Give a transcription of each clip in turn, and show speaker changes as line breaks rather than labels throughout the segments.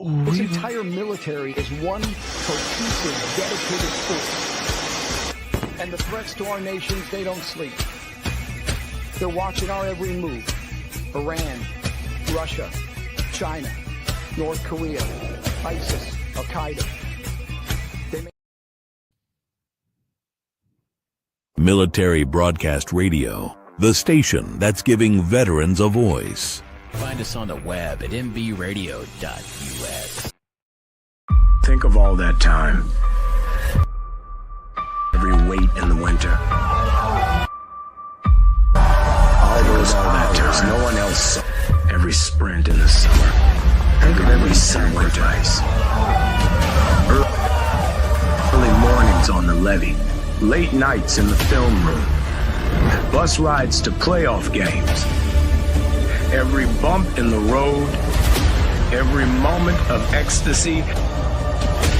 This entire military is one cohesive, dedicated force. And the threats to our nations, they don't sleep. They're watching our every move. Iran, Russia, China, North Korea, ISIS, Al-Qaeda.
Military Broadcast Radio, the station that's giving veterans a voice.
Find us on the web at mbradio.us.
Think of all that time. Every wait in the winter. All those hours no one else saw. Every sprint in the summer. Think of every sacrifice. Early mornings on the levee. Late nights in the film room. Bus rides to playoff games. Every bump in the road. Every moment of ecstasy.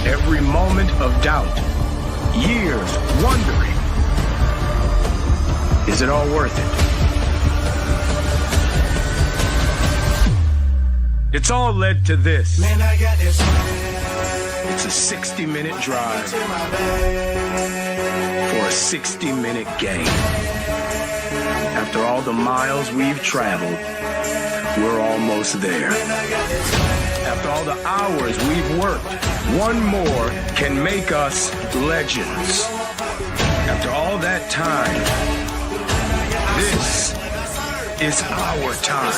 Every moment of doubt. Years wondering. Is it all worth it? It's all led to this. Man, I got this. It's a 60-minute drive for a 60-minute game. After all the miles we've traveled, we're almost there. After all the hours we've worked, one more can make us legends. After all that time, this is our time.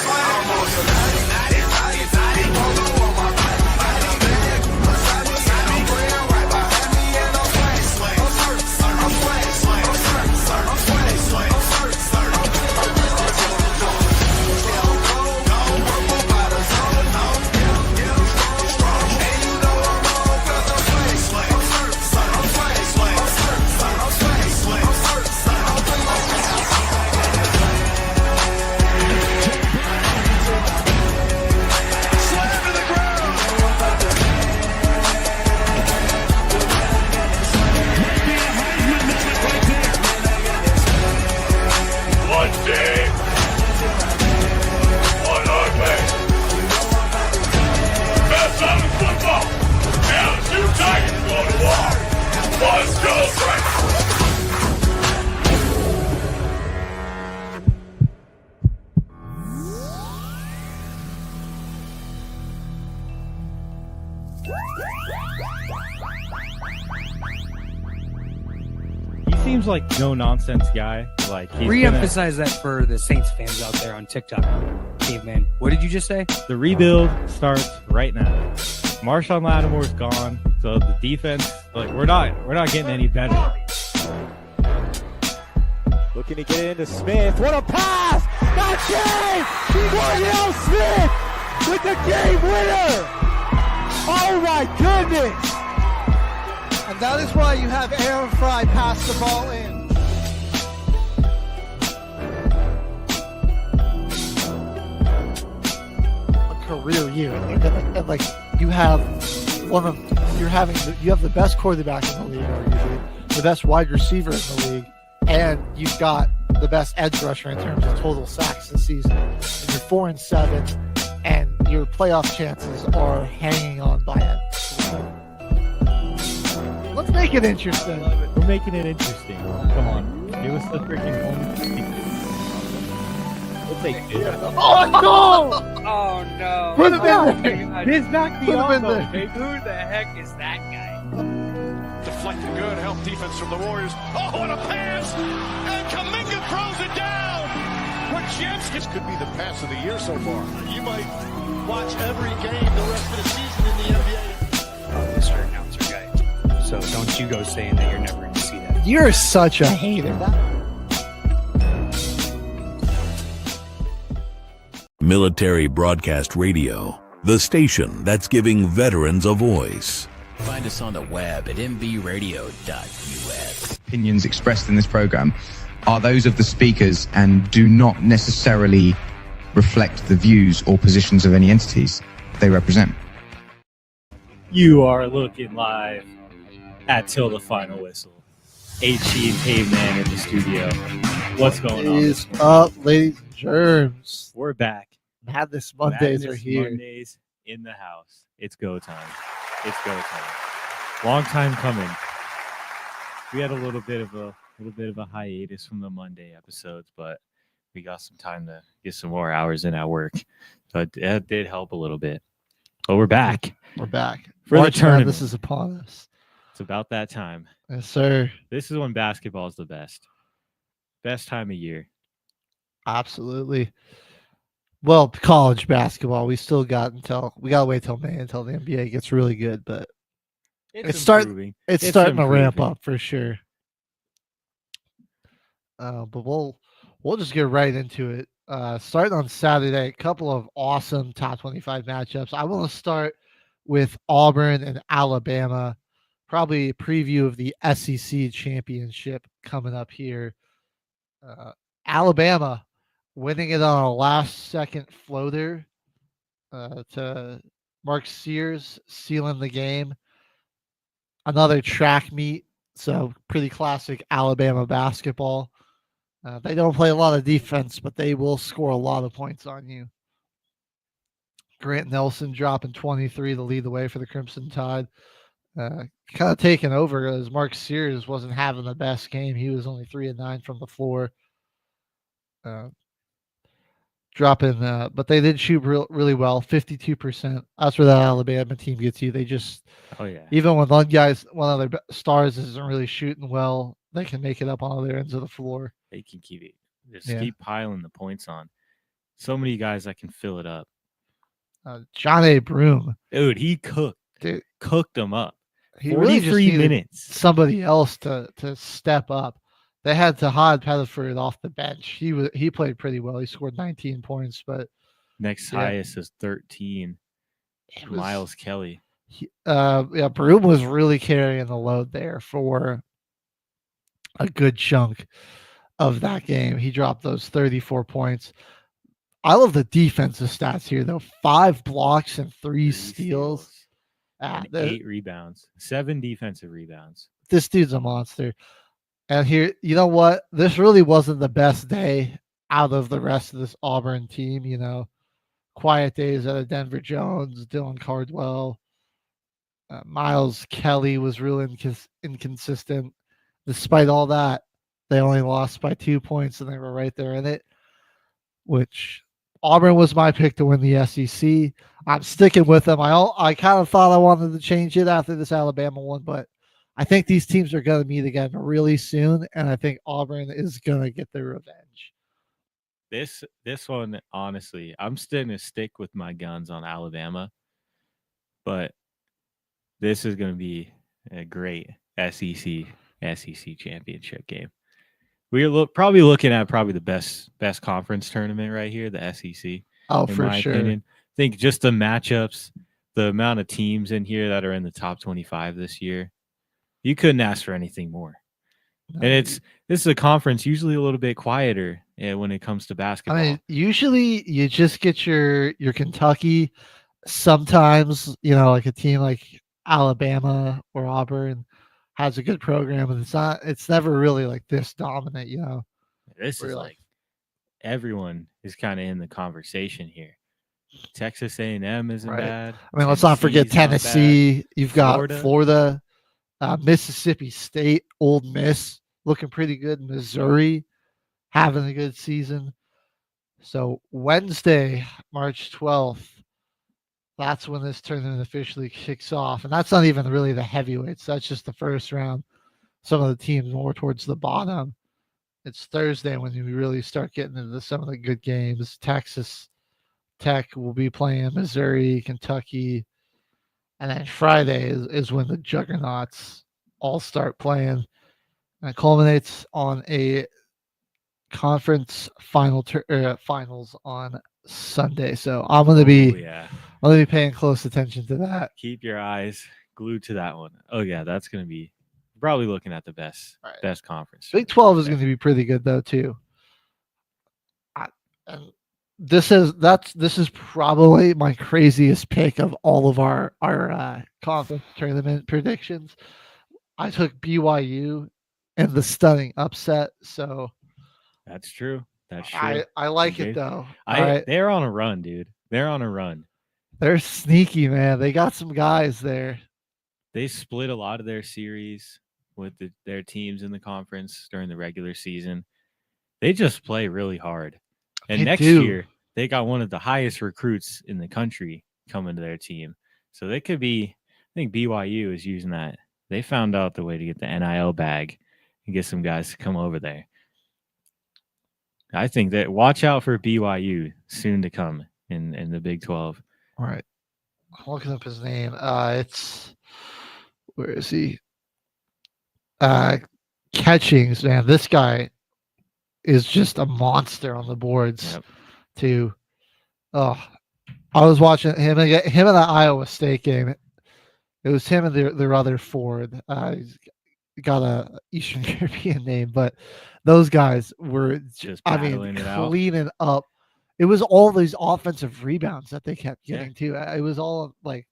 Seems like no nonsense guy. Like
re-emphasize that for the Saints fans out there on TikTok. Caveman, what did you just say?
The rebuild starts right now. Marshawn Lattimore's gone, so the defense, like we're not getting any better.
Looking to get it into Smith. What a pass! Not James! Cordell Smith with the game winner! Oh my goodness!
And that is why you have Aaron Fry pass the ball in.
A career year, and like you have you have the best quarterback in the league, arguably the best wide receiver in the league, and you've got the best edge rusher in terms of total sacks this season. And you're 4-7, and your playoff chances are hanging on by it. Let's make it interesting.
We're making it interesting. Come on. Give us the freaking home team. We'll take it.
Oh, no!
Oh, no.
Put him in there.
Biz back the
Put him in
elbow.
there.
Who the heck is that guy?
Deflected good, help defense from the Warriors. Oh, what a pass! And Kuminga throws it down! This could be the pass of the year so far. You might watch every game the rest of the season in the NBA.
Mr. Announcer guy. So don't you go saying that you're never going to see that.
You're such a hater.
Military Broadcast Radio, the station that's giving veterans a voice.
Find us on the web at mbradio.us.
Opinions expressed in this program are those of the speakers and do not necessarily reflect the views or positions of any entities they represent.
You are looking live at Till the Final Whistle. HC and Caveman in the studio. What's going on?
What is up, ladies and germs?
We're back.
Madness Mondays are here.
Mondays in the house. It's go time. It's go time. Long time coming. We had a little bit of a hiatus from the Monday episodes, but we got some time to get some more hours in at work. So that did help a little bit. But we're back.
We're back.
For the
March
tournament.
Madness is upon us.
It's about that time.
Yes, sir.
This is when basketball is the best. Best time of year.
Absolutely. Well, college basketball, we gotta wait till May until the NBA gets really good, but it's starting to ramp up for sure. But we'll just get right into it. Starting on Saturday, a couple of awesome top 25 matchups. I want to start with Auburn and Alabama. Probably a preview of the SEC championship coming up here. Alabama winning it on a last-second floater to Mark Sears, sealing the game. Another track meet, so pretty classic Alabama basketball. They don't play a lot of defense, but they will score a lot of points on you. Grant Nelson dropping 23 to lead the way for the Crimson Tide. Kind of taken over as Mark Sears wasn't having the best game. He was only 3 of 9 from the floor. Dropping, but they did shoot really well, 52%. That's where that Alabama team gets you. They just, even when one of their stars isn't really shooting well, they can make it up on other ends of the floor.
They can keep piling the points on. So many guys that can fill it up.
John A. Broome,
dude, he cooked them up.
He
43
really just needed
minutes.
Somebody else to step up. They had Tahad Pettiford off the bench. He played pretty well. He scored 19 points, but
next highest is 13. Miles Kelly.
Broome was really carrying the load there for a good chunk of that game. He dropped those 34 points. I love the defensive stats here, though. 5 blocks and 3 steals.
And 8 rebounds. 7 defensive rebounds.
This dude's a monster. And here, you know what? This really wasn't the best day out of the rest of this Auburn team. You know, quiet days out of Denver Jones, Dylan Cardwell. Miles Kelly was real inconsistent. Despite all that, they only lost by 2 points, and they were right there in it, which Auburn was my pick to win the SEC. I'm sticking with them. I kind of thought I wanted to change it after this Alabama one, but I think these teams are going to meet again really soon, and I think Auburn is going to get their revenge.
This one, honestly, I'm still going to stick with my guns on Alabama, but this is going to be a great SEC championship game. We're probably looking at the best conference tournament right here, the SEC.
Oh,
in
for
my
sure.
opinion. I think just the matchups, the amount of teams in here that are in the top 25 this year, you couldn't ask for anything more. No. And this is a conference usually a little bit quieter when it comes to basketball.
I mean, usually you just get your Kentucky. Sometimes, like a team like Alabama or Auburn has a good program, and it's never really like this dominant,
This is like everyone is kind of in the conversation here. Texas A&M isn't bad.
I mean, let's not forget Tennessee. You've got Florida, Mississippi State, Ole Miss looking pretty good. Missouri having a good season. So Wednesday, March 12th, that's when this tournament officially kicks off. And that's not even really the heavyweights. That's just the first round. Some of the teams more towards the bottom. It's Thursday when we really start getting into some of the good games. Texas Tech will be playing Missouri, Kentucky. And then Friday is when the juggernauts all start playing. And it culminates on a conference finals on Sunday. So I'm going to be paying close attention to that.
Keep your eyes glued to that one. Oh yeah, that's going to be probably looking at the best conference.
Big 12 is going to be pretty good though too. And this is probably my craziest pick of all of our conference tournament predictions. I took BYU and the stunning upset. So
that's true. That's true.
I like it though.
They're on a run, dude. They're on a run.
They're sneaky, man. They got some guys there.
They split a lot of their series with their teams in the conference during the regular season. They just play really hard. And
They
next
do.
year, they got one of the highest recruits in the country coming to their team. So they could be, I think BYU is using that. They found out the way to get the NIL bag and get some guys to come over there. I think that watch out for BYU soon to come in the Big 12.
All right. I'm looking up his name. It's where is he? Catchings, man. This guy is just a monster on the boards too. Oh, I was watching him in the Iowa State game. It was him and their other forward. He's got a Eastern European name, but those guys were
just
cleaning up. It was all these offensive rebounds that they kept getting too. It was all like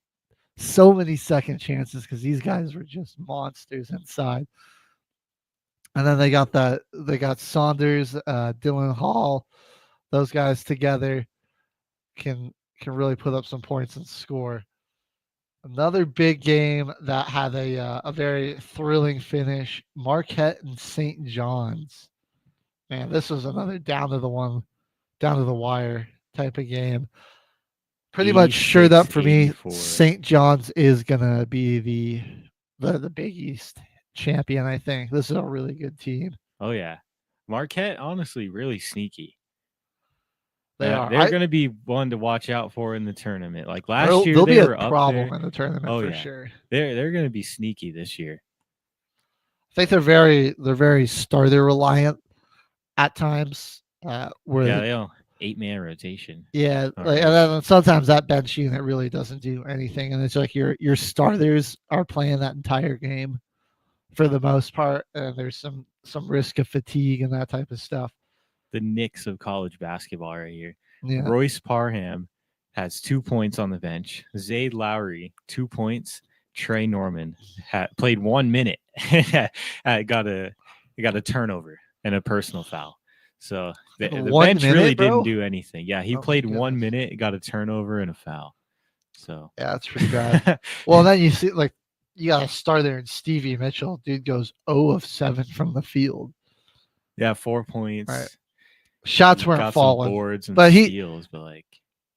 so many second chances because these guys were just monsters inside. And then they got Saunders, Dylan Hall. Those guys together can really put up some points and score. Another big game that had a very thrilling finish. Marquette and St. John's. Man, this was another down to the wire type of game. Pretty much sure up for me. St. John's is gonna be the Big East champion. I think this is a really good team.
Oh yeah, Marquette honestly really sneaky.
They are.
They're going to be one to watch out for in the tournament. Like last year,
they'll
they
be
were
a
up
problem
there.
in the tournament for sure.
They're going to be sneaky this year.
I think they're very starter reliant at times. Where
they all 8-man rotation.
Yeah, and then sometimes that bench unit really doesn't do anything, and it's like your starters are playing that entire game for the most part, and there's some risk of fatigue and that type of stuff.
The Knicks of college basketball right here.
Yeah.
Royce Parham has 2 points on the bench. Zayd Lowry, 2 points. Trey Norman played 1 minute. got a turnover and a personal foul. So the bench really didn't do anything. Yeah, he played 1 minute, got a turnover and a foul. So
yeah, that's pretty bad. Well, then you see like you got to start there, and Stevie Mitchell, dude, goes 0 of 7 from the field.
Yeah, 4 points.
Right. Shots weren't falling,
boards and
but
steals, but like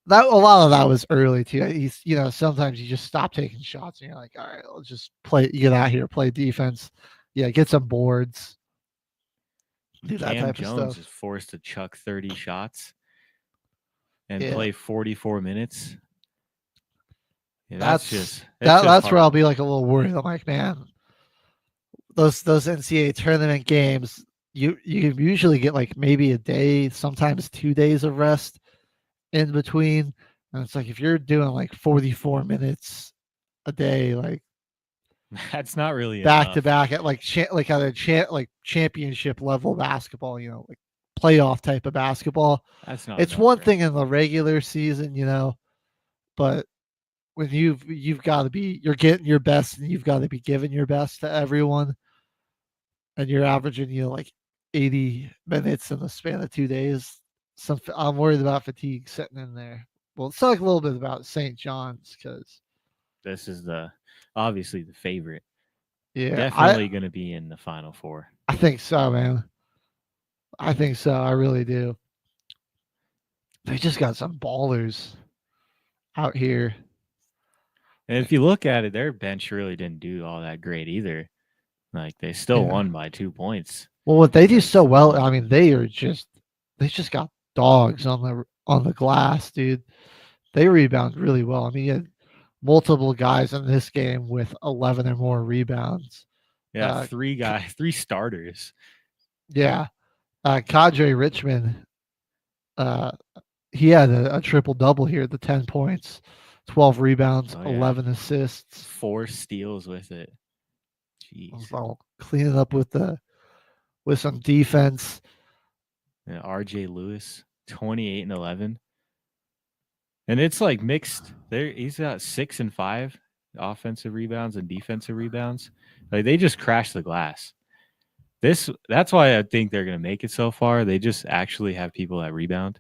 that a lot of that was early too. He's sometimes you just stop taking shots and you're like, all right, let's just play. Get out here, play defense. Yeah, get some boards. Do that
Cam
type
Jones
of stuff.
is forced to chuck 30 shots and play 44 minutes. Yeah,
that's where I'll be like a little worried. I'm like, man, those NCAA tournament games. You usually get like maybe a day, sometimes 2 days of rest in between. And it's like if you're doing like 44 minutes a day, like
that's not really
back to back at like championship level basketball, like playoff type of basketball.
That's not.
It's one thing in the regular season, but when you've got to be, you're getting your best, and you've got to be giving your best to everyone, and you're averaging like 80 minutes in the span of 2 days. I'm worried about fatigue sitting in there. Well, let's talk a little bit about St. John's because
this is obviously the favorite.
Yeah,
definitely going to be in the Final Four.
I think so, man. I think so. I really do. They just got some ballers out here.
And if you look at it, their bench really didn't do all that great either. Like they still won by 2 points.
Well, what they do so well, I mean, they just got dogs on the glass, dude. They rebound really well. I mean, you had multiple guys in this game with 11 or more rebounds.
Yeah, 3 starters.
Yeah. Kadre Richmond, he had a triple-double here, the 10 points, 12 rebounds, 11 assists.
4 steals with it. Jeez.
Well, cleaning up with some defense.
Yeah, RJ Lewis, 28 and 11. And it's like mixed. He's got 6 and 5 offensive rebounds and defensive rebounds. Like they just crashed the glass. That's why I think they're gonna make it so far. They just actually have people that rebound.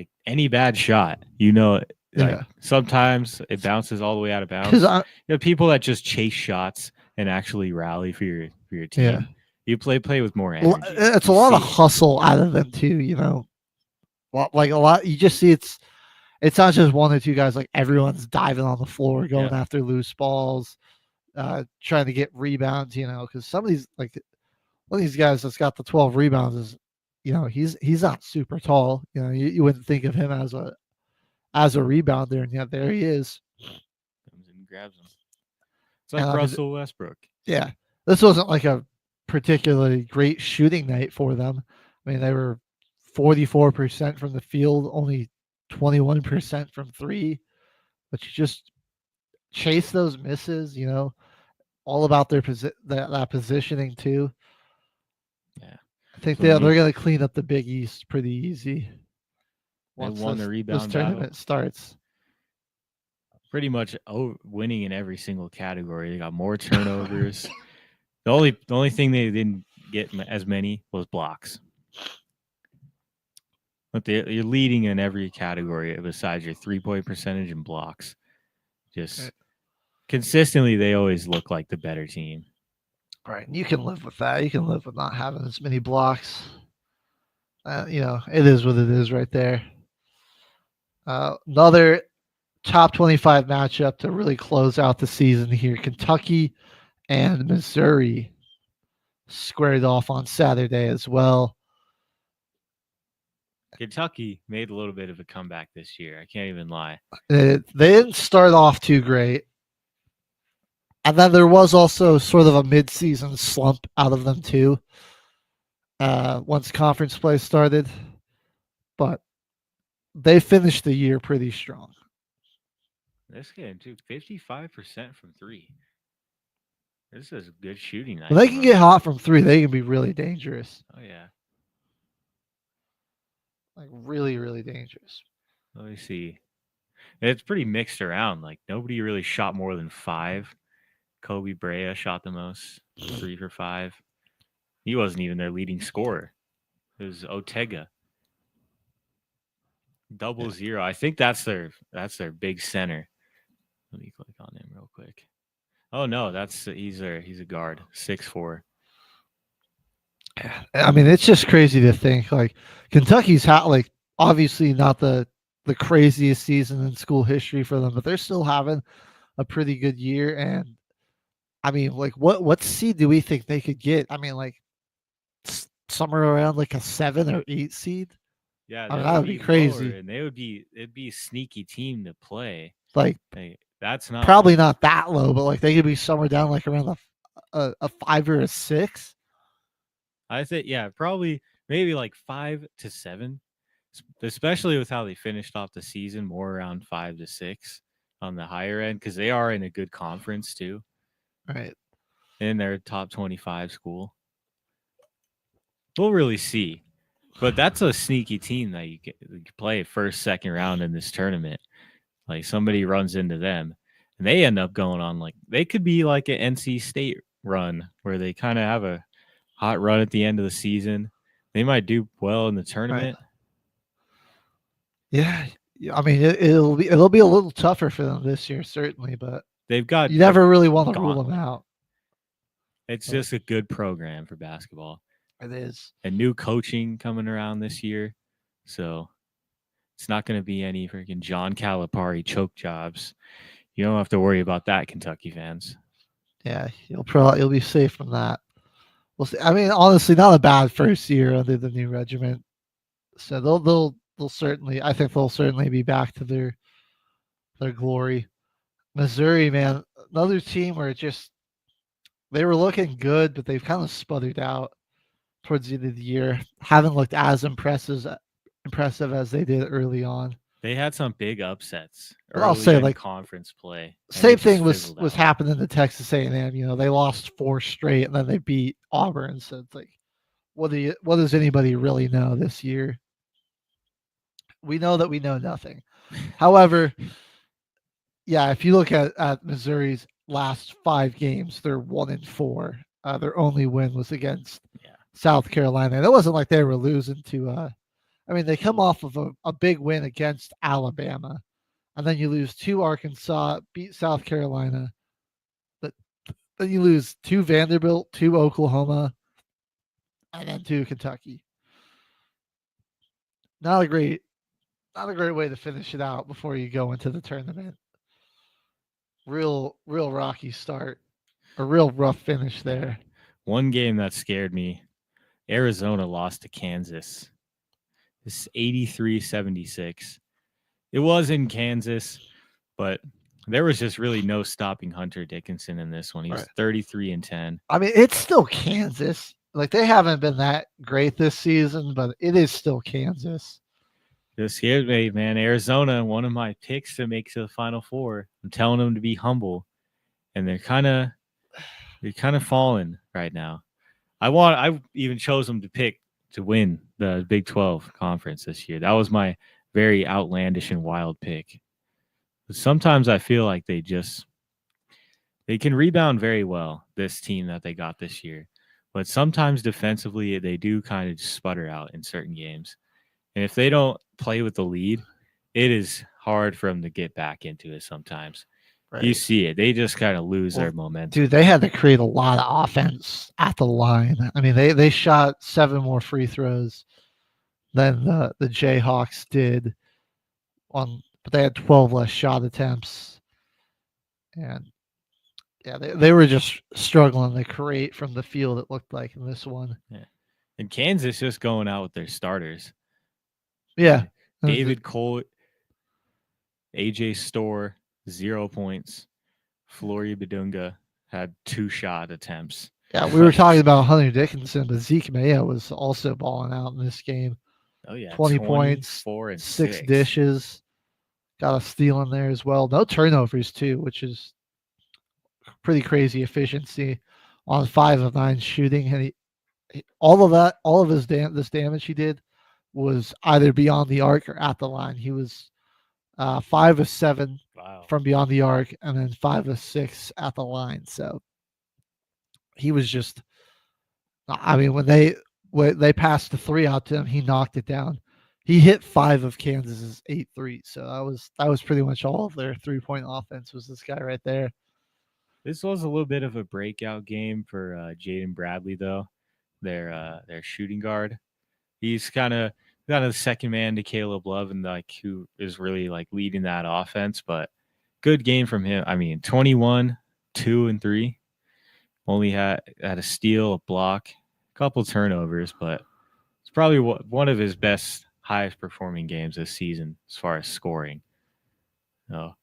like any bad shot, like
Yeah.
sometimes it bounces all the way out of bounds.
'Cause
People that just chase shots and actually rally for your team.
Yeah.
You play with more energy.
It's a
You
lot of
see it.
hustle out of them too, like a lot. You just see it's not just one or two guys. Like everyone's diving on the floor, going after loose balls, trying to get rebounds. Because some of these, like one of these guys that's got the 12 rebounds is, he's not super tall. You wouldn't think of him as a rebounder, and yet there he is.
Comes in and grabs him. It's like
And,
Russell Westbrook.
Yeah, this wasn't like a particularly great shooting night for them. I mean, they were 44% from the field, only 21% from three. But you just chase those misses, all about their that positioning too.
Yeah,
I think
So
they're
you-
going to clean up the Big East pretty easy
They
once
won the
this
rebound
tournament
battle.
starts.
Pretty much winning in every single category. They got more turnovers. The only thing they didn't get as many was blocks. But you're leading in every category besides your 3-point percentage and blocks. Just consistently, they always look like the better team.
Right, and you can live with that. You can live with not having as many blocks. It is what it is right there. Another top 25 matchup to really close out the season here. Kentucky and Missouri squared off on Saturday as well.
Kentucky made a little bit of a comeback this year. I can't even lie.
They didn't start off too great. And then there was also sort of a mid-season slump out of them too. Once conference play started. But they finished the year pretty strong.
This game, too, 55% from three. This is good shooting night.
When they
for
can
them.
get hot from three, they can be really dangerous.
Oh, yeah.
Like really, really dangerous.
Let me see. It's pretty mixed around. Like, nobody really shot more than 5. Kobe Brea shot the most, 3 for 5. He wasn't even their leading scorer. It was Otega. 0-0. I think that's their big center. Let me click on him real quick. Oh no, he's a guard, 6'4".
I mean, it's just crazy to think like Kentucky's like obviously not the craziest season in school history for them, but they're still having a pretty good year. And I mean, like what seed do we think they could get? I mean, like somewhere around like a 7 or 8 seed.
Yeah,
I mean, that would be crazy.
lower, and it'd be a sneaky team to play.
Like
that's not
probably not that low, but like they could be somewhere down like around a 5 or a 6.
I think probably maybe like 5 to 7, especially with how they finished off the season, more around 5 to 6 on the higher end because they are in a good conference too.
Right.
In their top 25 school. We'll really see. But that's a sneaky team that you can play first, second round in this tournament. Like somebody runs into them and they end up going on like they could be like an NC State run where they kind of have a hot run at the end of the season. They might do well in the tournament.
Right. Yeah. I mean, it'll be a little tougher for them this year, certainly, but
they've got
you never really want to rule them out.
It's just a good program for basketball.
It is.
And new coaching coming around this year. So it's not going to be any freaking John Calipari choke jobs. You don't have to worry about that, Kentucky fans.
Yeah, you'll be safe from that. We'll see. I mean, honestly, not a bad first year under the new regiment. So they'll certainly, I think they'll certainly be back to their glory. Missouri, man, another team where they were looking good, but they've kind of sputtered out towards the end of the year. Haven't looked as impressive as they did early on.
They had some big upsets.
But I'll say, like,
conference play.
Same thing was happening to Texas A&M. They lost 4 straight, and then they beat Auburn. So it's like, what does anybody really know this year? We know that we know nothing. However, yeah, if you look at Missouri's last 5 games, they're 1-4. Their only win was against South Carolina. And it wasn't like they were losing to I mean, they come off of a big win against Alabama, and then you lose to Arkansas, beat South Carolina, but then you lose to Vanderbilt, to Oklahoma, and then to Kentucky. Not a great way to finish it out before you go into the tournament. Real rocky start, a real rough finish there.
One game that scared me, Arizona lost to Kansas. It's 83-76. It was in Kansas, but there was just really no stopping Hunter Dickinson in this one. He was 33-10.
I mean, it's still Kansas. Like, they haven't been that great this season, but it is still Kansas.
Just scared me, man. Arizona, one of my picks to make to the Final Four. I'm telling them to be humble, and they're kind of falling right now. I even chose them to pick to win the Big 12 conference this year. That was my very outlandish and wild pick. But sometimes I feel like they can rebound very well, this team that they got this year. But sometimes defensively, they do kind of just sputter out in certain games. And if they don't play with the lead, it is hard for them to get back into it sometimes. Right. You see it. They just kind of lose their momentum.
Dude, they had to create a lot of offense at the line. I mean, they shot 7 more free throws than the Jayhawks did, but they had 12 less shot attempts. And yeah, they were just struggling to create from the field, it looked like, in this one.
Yeah. And Kansas just going out with their starters.
Yeah.
David Cole, AJ Storr, 0 points. Flory Badunga had 2 shot attempts.
Yeah, we were talking about Hunter Dickinson, but Zeke Maya was also balling out in this game.
Oh, yeah.
20 points, 6 dishes. Got a steal in there as well. No turnovers, too, which is pretty crazy efficiency on 5 of 9 shooting. And all of this damage he did was either beyond the arc or at the line. He was 5 of 7 from beyond the arc, and then 5 of 6 at the line. So he was just, I mean, when they passed the 3 out to him, he knocked it down. He hit 5 of Kansas's 8 threes. So that was pretty much all of their 3-point offense was this guy right there.
This was a little bit of a breakout game for Jaden Bradley, though, their shooting guard. He's kind of the second man to Caleb Love, and who is really leading that offense. But good game from him. I mean, 21, 2 and 3. Only had a steal, a block, a couple turnovers, but it's probably one of his highest performing games this season as far as scoring. So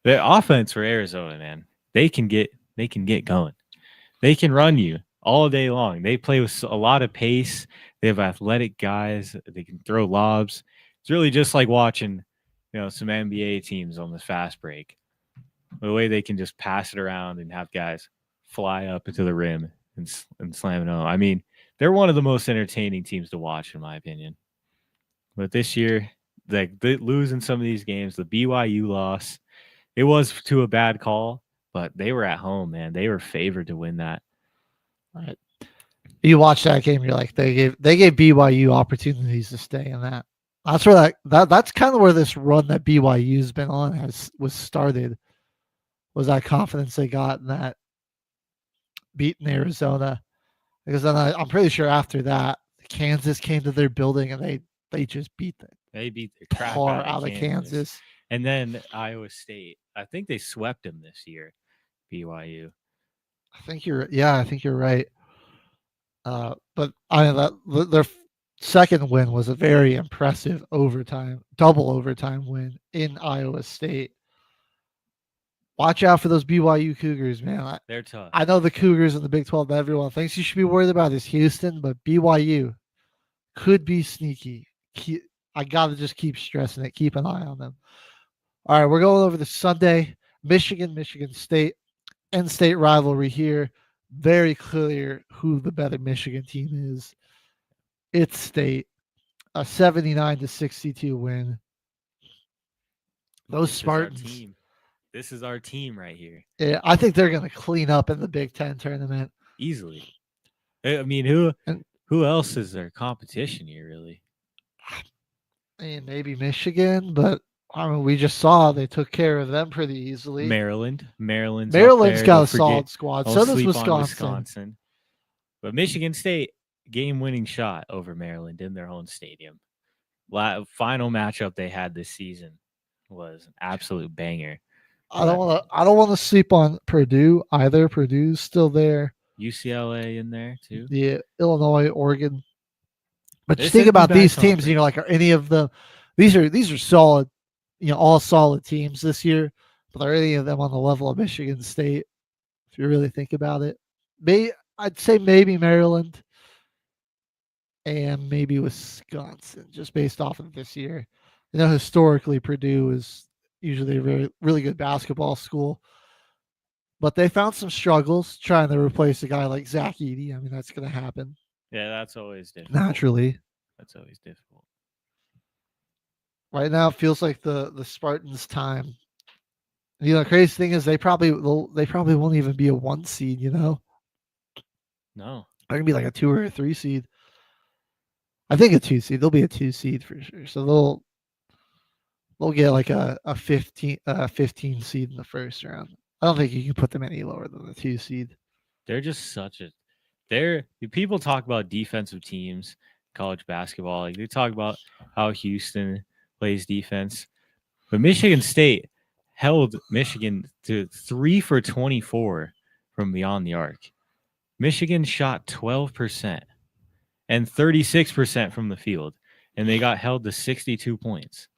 the offense for Arizona, man, they can get going. They can run you all day long. They play with a lot of pace. They have athletic guys. They can throw lobs. It's really just like watching, some NBA teams on the fast break. The way they can just pass it around and have guys fly up into the rim and slam it home. I mean, they're one of the most entertaining teams to watch, in my opinion. But this year, they losing some of these games, the BYU loss, it was to a bad call, but they were at home, man. They were favored to win that.
All right. You watch that game, you're like, they gave BYU opportunities to stay in that. That's where that's kind of where this run that BYU's been on was started. Was that confidence they got in that beating Arizona? Because then I'm pretty sure after that, Kansas came to their building and they just beat them.
They beat the crap
out of Kansas.
And then Iowa State. I think they swept them this year, BYU.
I think you're right. But their second win was a very impressive double overtime win in Iowa State. Watch out for those BYU Cougars, man.
They're tough.
I know the Cougars in the Big 12 that everyone thinks you should be worried about is Houston, but BYU could be sneaky. I got to just keep stressing it. Keep an eye on them. All right, we're going over to Sunday. Michigan State, in-state rivalry here. Very clear who the better Michigan team is. It's State. A 79-62 win. Those Spartans.
This is our team right here.
Yeah, I think they're going to clean up in the Big Ten tournament.
Easily. I mean, who else is their competition here, really?
And maybe Michigan, but I mean, we just saw they took care of them pretty easily.
Maryland's
Maryland's
up there.
got
Don't
a solid squad.
Don't
So does
sleep on
Wisconsin.
But Michigan State, game-winning shot over Maryland in their own stadium. Final matchup they had this season was an absolute banger.
I don't want to sleep on Purdue either. Purdue's still there.
UCLA in there too.
Yeah, Illinois, Oregon. But
This
just think
is the
about these
best
teams. You know, like are any of the these are solid. You know, all solid teams this year. But are any of them on the level of Michigan State? If you really think about it, I'd say maybe Maryland and maybe Wisconsin, just based off of this year. You know, historically, Purdue is usually a really good basketball school. But they found some struggles trying to replace a guy like Zach Edey. I mean, that's going to happen.
Yeah, that's always difficult.
Naturally.
That's always difficult.
Right now, it feels like the Spartans' time. You know, the crazy thing is they probably won't even be a 1 seed. You know,
no,
they're gonna be like a 2 or a 3 seed. I think a 2 seed. They'll be a 2 seed for sure. So they'll get like a 15 seed in the first round. I don't think you can put them any lower than the 2 seed.
They're just people talk about defensive teams, college basketball. Like they talk about how Houston plays defense, but Michigan State held Michigan to 3 for 24 from beyond the arc. Michigan shot 12% and 36% from the field, and they got held to 62 points.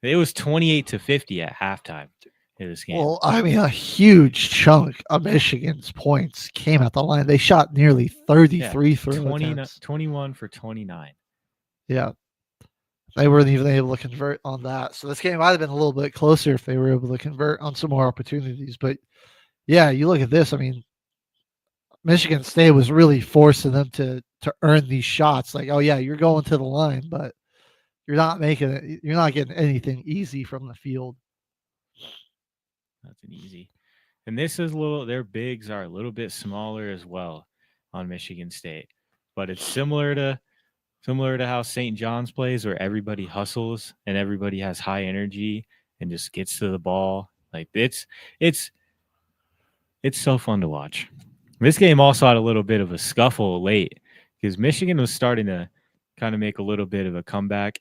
It was 28-50 at halftime in this game.
Well, I mean, a huge chunk of Michigan's points came at the line. They shot nearly 33 throw attempts.
21 for 29.
Yeah. They weren't even able to convert on that. So this game might have been a little bit closer if they were able to convert on some more opportunities. But yeah, you look at this. I mean, Michigan State was really forcing them to earn these shots. Like, oh yeah, you're going to the line, but you're not getting anything easy from the field.
That's an easy. And this is their bigs are a little bit smaller as well on Michigan State. But it's similar to how St. John's plays, where everybody hustles and everybody has high energy and just gets to the ball. Like it's so fun to watch. This game also had a little bit of a scuffle late because Michigan was starting to kind of make a little bit of a comeback.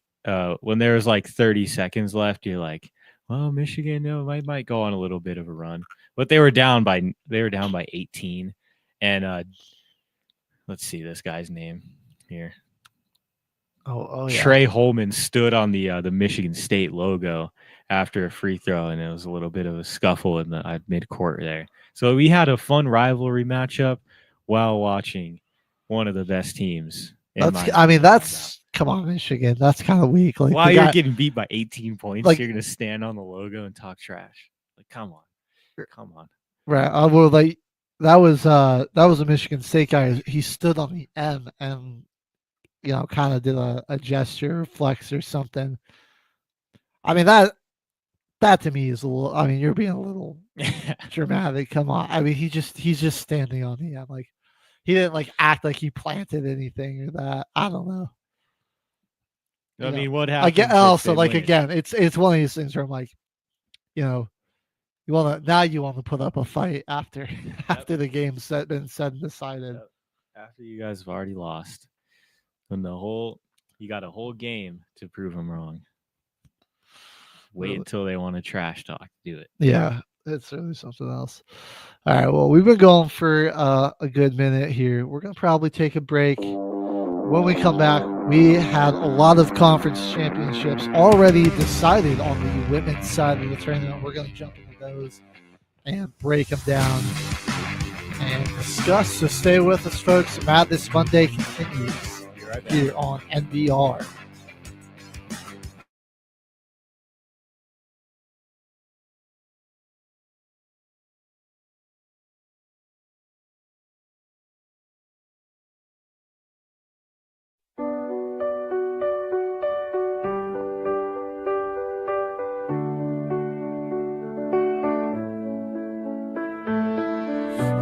When there was like 30 seconds left, you're like, well, Michigan, might go on a little bit of a run. But they were down by 18. And let's see this guy's name here.
Oh yeah.
Trey Holman stood on the Michigan State logo after a free throw, and it was a little bit of a scuffle in the mid-court there. So we had a fun rivalry matchup while watching one of the best teams.
Come on, Michigan. That's kind of weak. Like,
while you're getting beat by 18 points,
like,
you're gonna stand on the logo and talk trash. Like, come on.
Right. Well, like that was a Michigan State guy. He stood on the M and kind of did a gesture, flex or something. I mean that to me is a little. I mean, you're being a little dramatic. Come on. I mean, he's just standing on the M. Like he didn't like act like he planted anything or that. I don't know.
I mean, what happened?
Also, like again, it's one of these things where I'm like, you want to put up a fight after the game's been said and decided.
After you guys have already lost, and you got a whole game to prove them wrong. Wait until they want to trash talk. Do it.
Yeah, it's really something else. All right. Well, we've been going for a good minute here. We're gonna probably take a break. When we come back, we had a lot of conference championships already decided on the women's side of the tournament. We're going to jump into those and break them down and discuss. So stay with us, folks. Madness Monday continues here on NBR.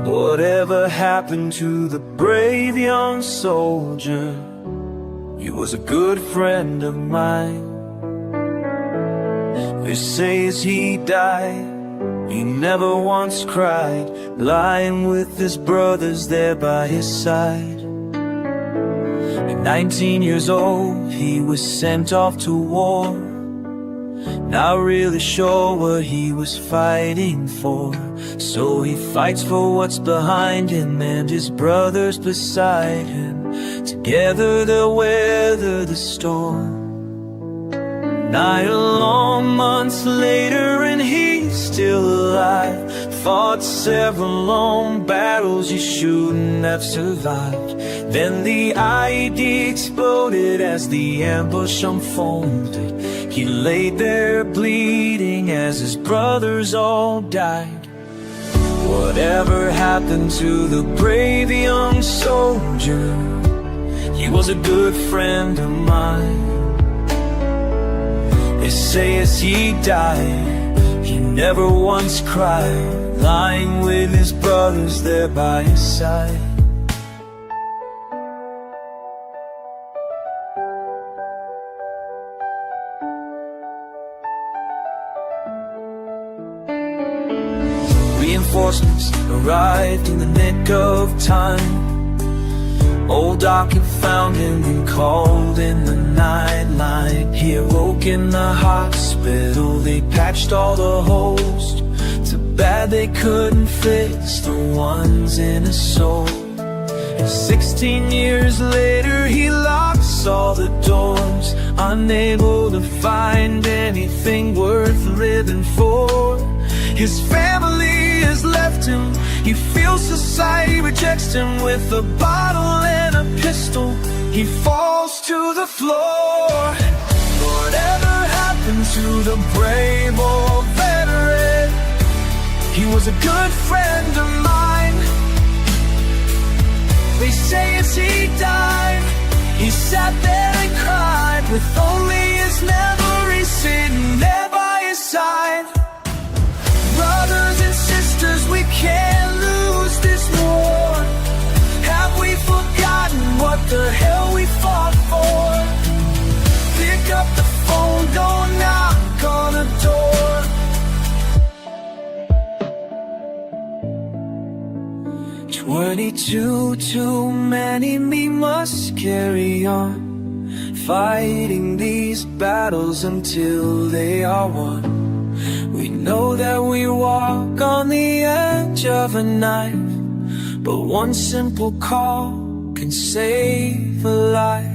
Whatever happened to the brave young soldier He was a good friend of mine. They say as he died, he never once cried, lying with his brothers there by his side. At 19 years old, he was sent off to war, not really sure what he was fighting for. So he fights for what's behind him and his brothers beside him. Together they'll weather the storm. 9 long months later and he's still alive. Fought several long battles you shouldn't have survived. Then the IED exploded as the ambush unfolded. He laid there bleeding as his brothers all died. Whatever happened to the brave young soldier? He was a good friend of mine. They say as he died, he never once cried, lying with his brothers there by his side. Reinforcements arrived in the nick of time. Old Doc had found him and called in the nightline. He awoke in the hospital, they patched all the holes. Too bad they couldn't fix the ones in his soul. And 16 years later he locks all the doors, unable to find anything worth living for. His family has left him, he feels society rejects him. With a bottle and a pistol, he falls to the floor. Whatever happened to the brave old veteran? He was a good friend of mine. They say as he died, he sat there and cried, with only his memories sitting there by his side. Brothers and sisters, we can't lose this war. Have we forgotten what the hell we fought for? Pick up the phone, go knock on the door. 22 too many, we must carry on, fighting these battles until they are won. We know that we walk on the edge of a knife, but one simple call can save a life.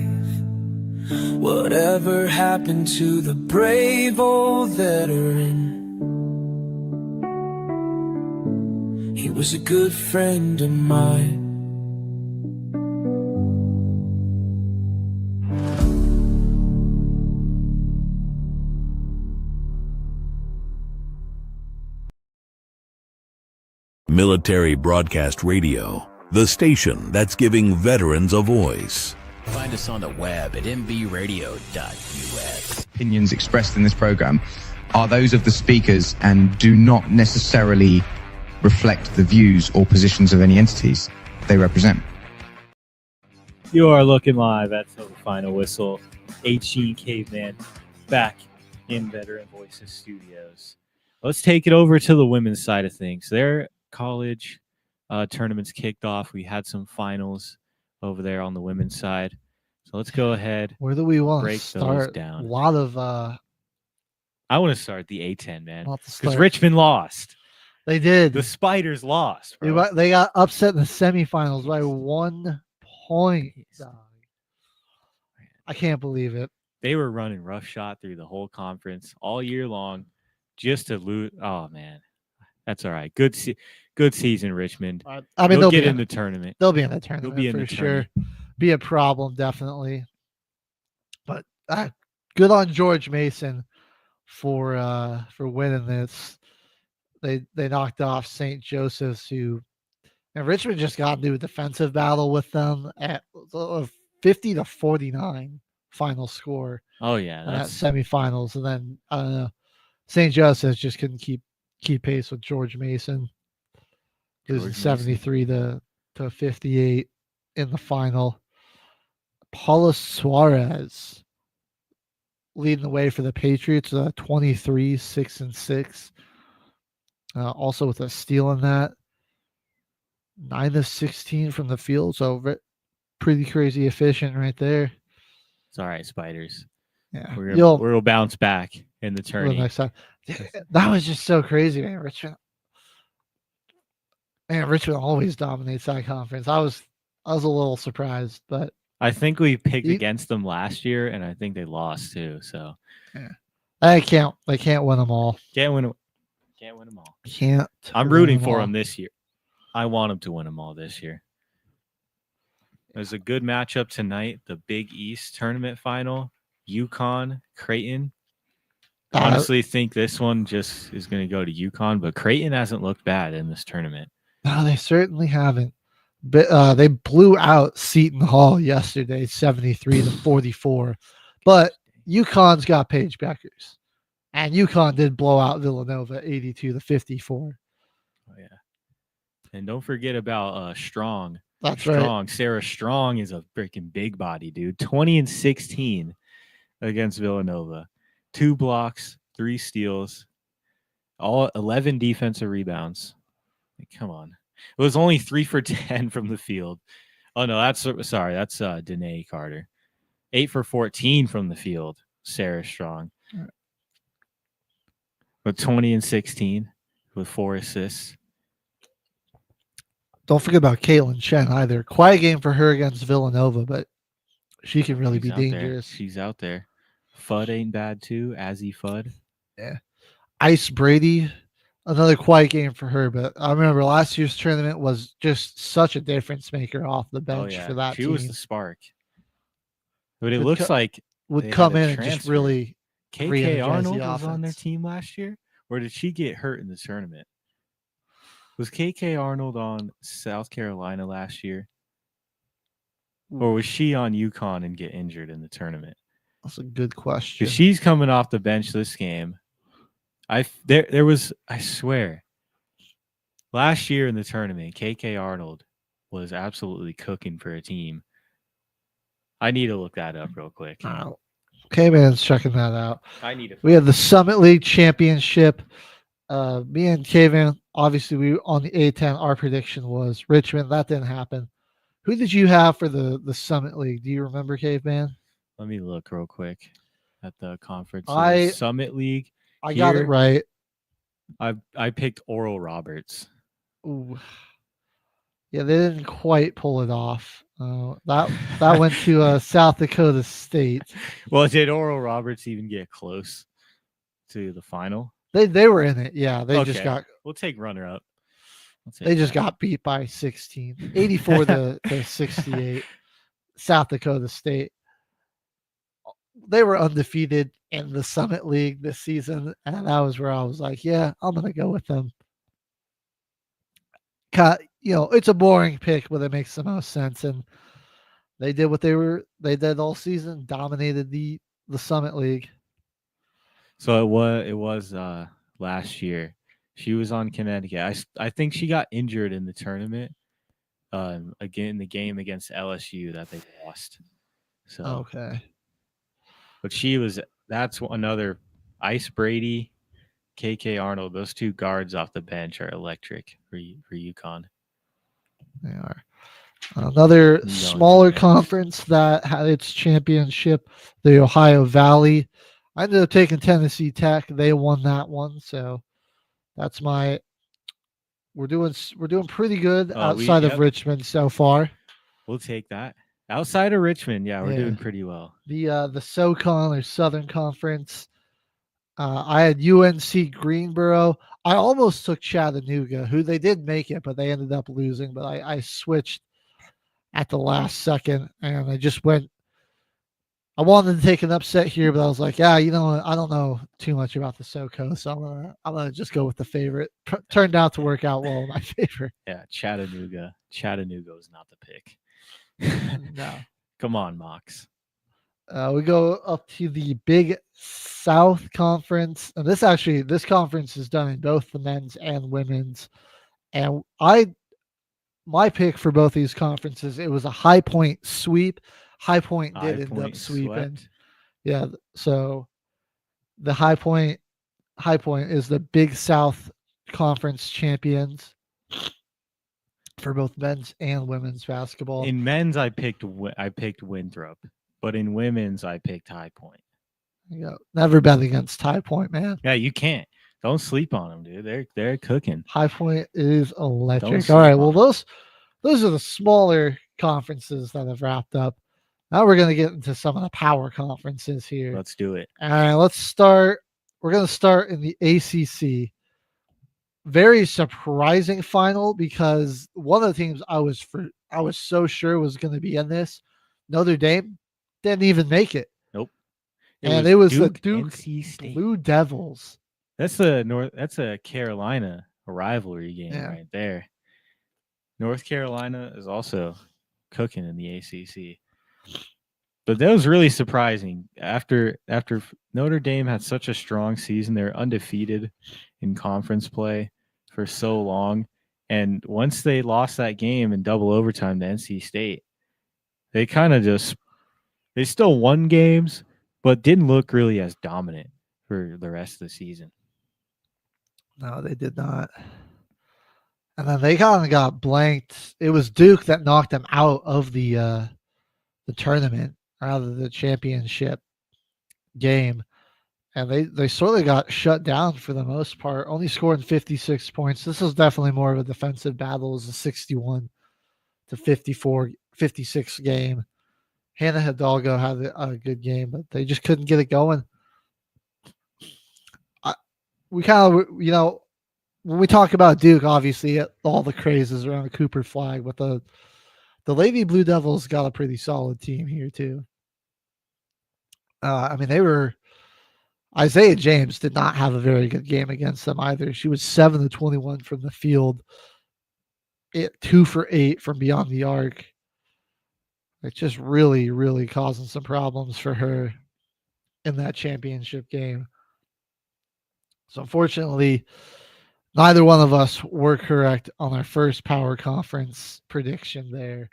Whatever happened to the brave old veteran? He was a good friend of mine.
Military Broadcast Radio, the station that's giving veterans a voice.
Find us on the web at mbradio.us.
Opinions expressed in this program are those of the speakers and do not necessarily reflect the views or positions of any entities they represent.
You are looking live at the Final Whistle. HG Caveman back in Veteran Voices Studios. Let's take it over to the women's side of things. Their college tournaments kicked off. We had some finals over there on the women's side. So let's go ahead.
Where do we want
break
to start?
those down.
A lot of
I want to start the A10, man.
Because
Because Richmond lost.
They did.
The Spiders lost. Bro.
They got upset in the semifinals by 1 point. Dog. I can't believe it.
They were running roughshod through the whole conference all year long just to lose. Oh, man. That's all right. Good season, Richmond.
I mean,
they'll get in the tournament.
They'll be in the tournament
They'll be in
for
the
sure.
tournament.
Be a problem, definitely. But good on George Mason for winning this. They knocked off St. Joseph's, and Richmond just got into a defensive battle with them at 50-49 final score.
Oh yeah,
that's semifinals, and then St. Joseph's just couldn't keep pace with George Mason, losing 73 to 58 in the final. Paula Suarez leading the way for the Patriots, 23, 6-6. Also with a steal in that. 9 of 16 from the field, so pretty crazy efficient right there.
It's all right, Spiders.
Yeah,
we'll bounce back in the tourney.
Next time. That was just so crazy, man. Richmond always dominates that conference. I was a little surprised, but
I think we picked against them last year, and I think they lost too. So
yeah, they can't win them all.
Can't win them all.
Can't.
I'm rooting for them this year. I want them to win them all this year. There's a good matchup tonight, the Big East tournament final, UConn, Creighton. I honestly think this one just is going to go to UConn, but Creighton hasn't looked bad in this tournament.
No, they certainly haven't. But they blew out Seton Hall yesterday, 73-44. But UConn's got Paige Beckers, and UConn did blow out Villanova, 82-54.
Oh yeah, and don't forget about Strong.
That's
Strong.
right.
Sarah Strong is a freaking big body, dude. 20-16 against Villanova. 2 blocks, 3 steals, all 11 defensive rebounds. Come on. It was only 3 for 10 from the field. Oh, no, that's Danae Carter. 8 for 14 from the field, Sarah Strong. But 20-16 with 4 assists.
Don't forget about Caitlin Chen either. Quiet game for her against Villanova, but she can really be dangerous.
She's out there. Fudd ain't bad too. Azzy Fudd.
Yeah. Ice Brady, another quiet game for her, but I remember last year's tournament was just such a difference maker off the bench for that
she
team.
was the spark. But it looks like
would come in and just really
KK Arnold was on their team last year, or did she get hurt in the tournament? Was KK Arnold on South Carolina last year? Or was she on UConn and get injured in the tournament?
That's a good question.
Because she's coming off the bench this game. There was, I swear, last year in the tournament, KK Arnold was absolutely cooking for a team. I need to look that up real quick.
K-Man's checking that out.
I need to.
We had the Summit League Championship. Me and K-Man, obviously, we on the A10. Our prediction was Richmond. That didn't happen. Who did you have for the Summit League? Do you remember, Caveman?
Let me look real quick at the conference. Summit League.
I got it right.
I picked Oral Roberts.
Ooh. Yeah, they didn't quite pull it off. That went to South Dakota State.
Well, did Oral Roberts even get close to the final?
They were in it. Yeah, they just got.
We'll take runner up.
They just got beat by 16, 84 to 68. South Dakota State. They were undefeated in the Summit League this season, and that was where I was like, "Yeah, I'm gonna go with them." It's a boring pick, but it makes the most sense. And they did what they did all season, dominated the Summit League.
So it was last year. She was on Connecticut. I think she got injured in the tournament. Again in the game against LSU that they lost. So
okay.
But that's another Ice Brady, KK Arnold. Those 2 guards off the bench are electric for UConn.
They are. Another smaller conference that had its championship, the Ohio Valley. I ended up taking Tennessee Tech. They won that one, so that's we're doing pretty good outside of Richmond so far.
We'll take that. Outside of Richmond, we're doing pretty well.
The SoCon or Southern Conference. I had UNC Greensboro. I almost took Chattanooga, who they did make it, but they ended up losing. But I switched at the last second, and I just went. I wanted to take an upset here, but I was like, I don't know too much about the SoCo, so I'm gonna just go with the favorite. Turned out to work out well in my favor.
Yeah, Chattanooga. Chattanooga is not the pick.
No.
Come on, Mox.
We go up to the Big South Conference, and this conference is done in both the men's and women's. And my pick for both these conferences, it was a High Point sweep. High Point did
High
end up
Point
sweeping.
swept.
Yeah, so the High Point is the Big South Conference champions for both men's and women's basketball.
In men's, I picked Winthrop, but in women's, I picked High Point.
Never bet against High Point, man.
Yeah, you can't. Don't sleep on them, dude. They're cooking.
High Point is electric.
Don't
All right,
sleep
well
on
those are the smaller conferences that have wrapped up. Now we're going to get into some of the power conferences here.
Let's do it.
All right, let's start. We're going to start in the ACC. Very surprising final because one of the teams I was so sure was going to be in this, Notre Dame, didn't even make it.
Nope.
It was the Duke
NC State.
Blue Devils.
That's a Carolina rivalry game right there. North Carolina is also cooking in the ACC. But that was really surprising. After Notre Dame had such a strong season, they're undefeated in conference play for so long. And once they lost that game in double overtime to NC State, they kind of they still won games, but didn't look really as dominant for the rest of the season.
No, they did not. And then they kind of got blanked. It was Duke that knocked them out of the tournament, rather the championship game. And they sort of got shut down for the most part, only scoring 56 points. This was definitely more of a defensive battle. It was a 61 to 56 game. Hannah Hidalgo had a good game, but they just couldn't get it going. We kind of, when we talk about Duke, obviously all the crazes around the Cooper flag, but the Lady Blue Devils got a pretty solid team here too. Isaiah James did not have a very good game against them either. She was 7 to 21 from the field, 2 for 8 from beyond the arc. It's just really, really causing some problems for her in that championship game. So unfortunately, neither one of us were correct on our first power conference prediction there.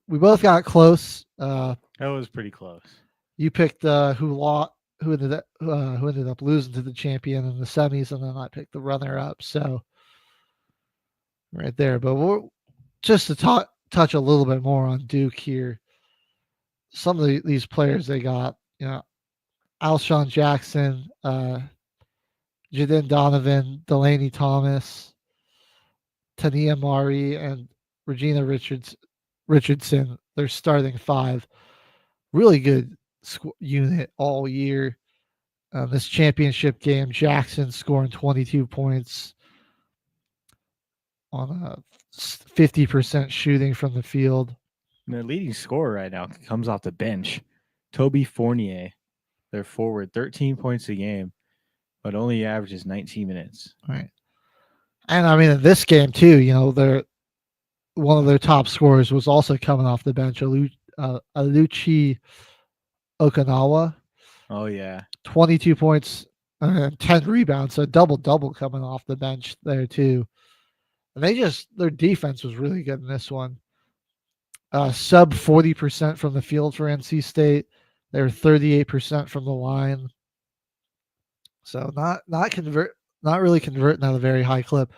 We both got close.
That was pretty close.
You picked who ended up losing to the champion in the semis, and then I picked the runner-up. So right there, but just to touch a little bit more on Duke here. Some of these players they got, Alshon Jackson, Jadyn Donovan, Delaney Thomas, Tania Mari, and Regina Richardson. They're starting 5. Really good unit all year. This championship game, Jackson scoring 22 points on a 50% shooting from the field.
And their leading scorer right now comes off the bench, Toby Fournier. Their forward, 13 points a game, but only averages 19 minutes.
Right. And in this game too, one of their top scorers was also coming off the bench, Aluchi Okinawa.
Oh yeah,
22 points, 10 rebounds, so double coming off the bench there too. And their defense was really good in this one. Sub 40% from the field for NC State. They were 38% from the line. So not really converting at a very high clip.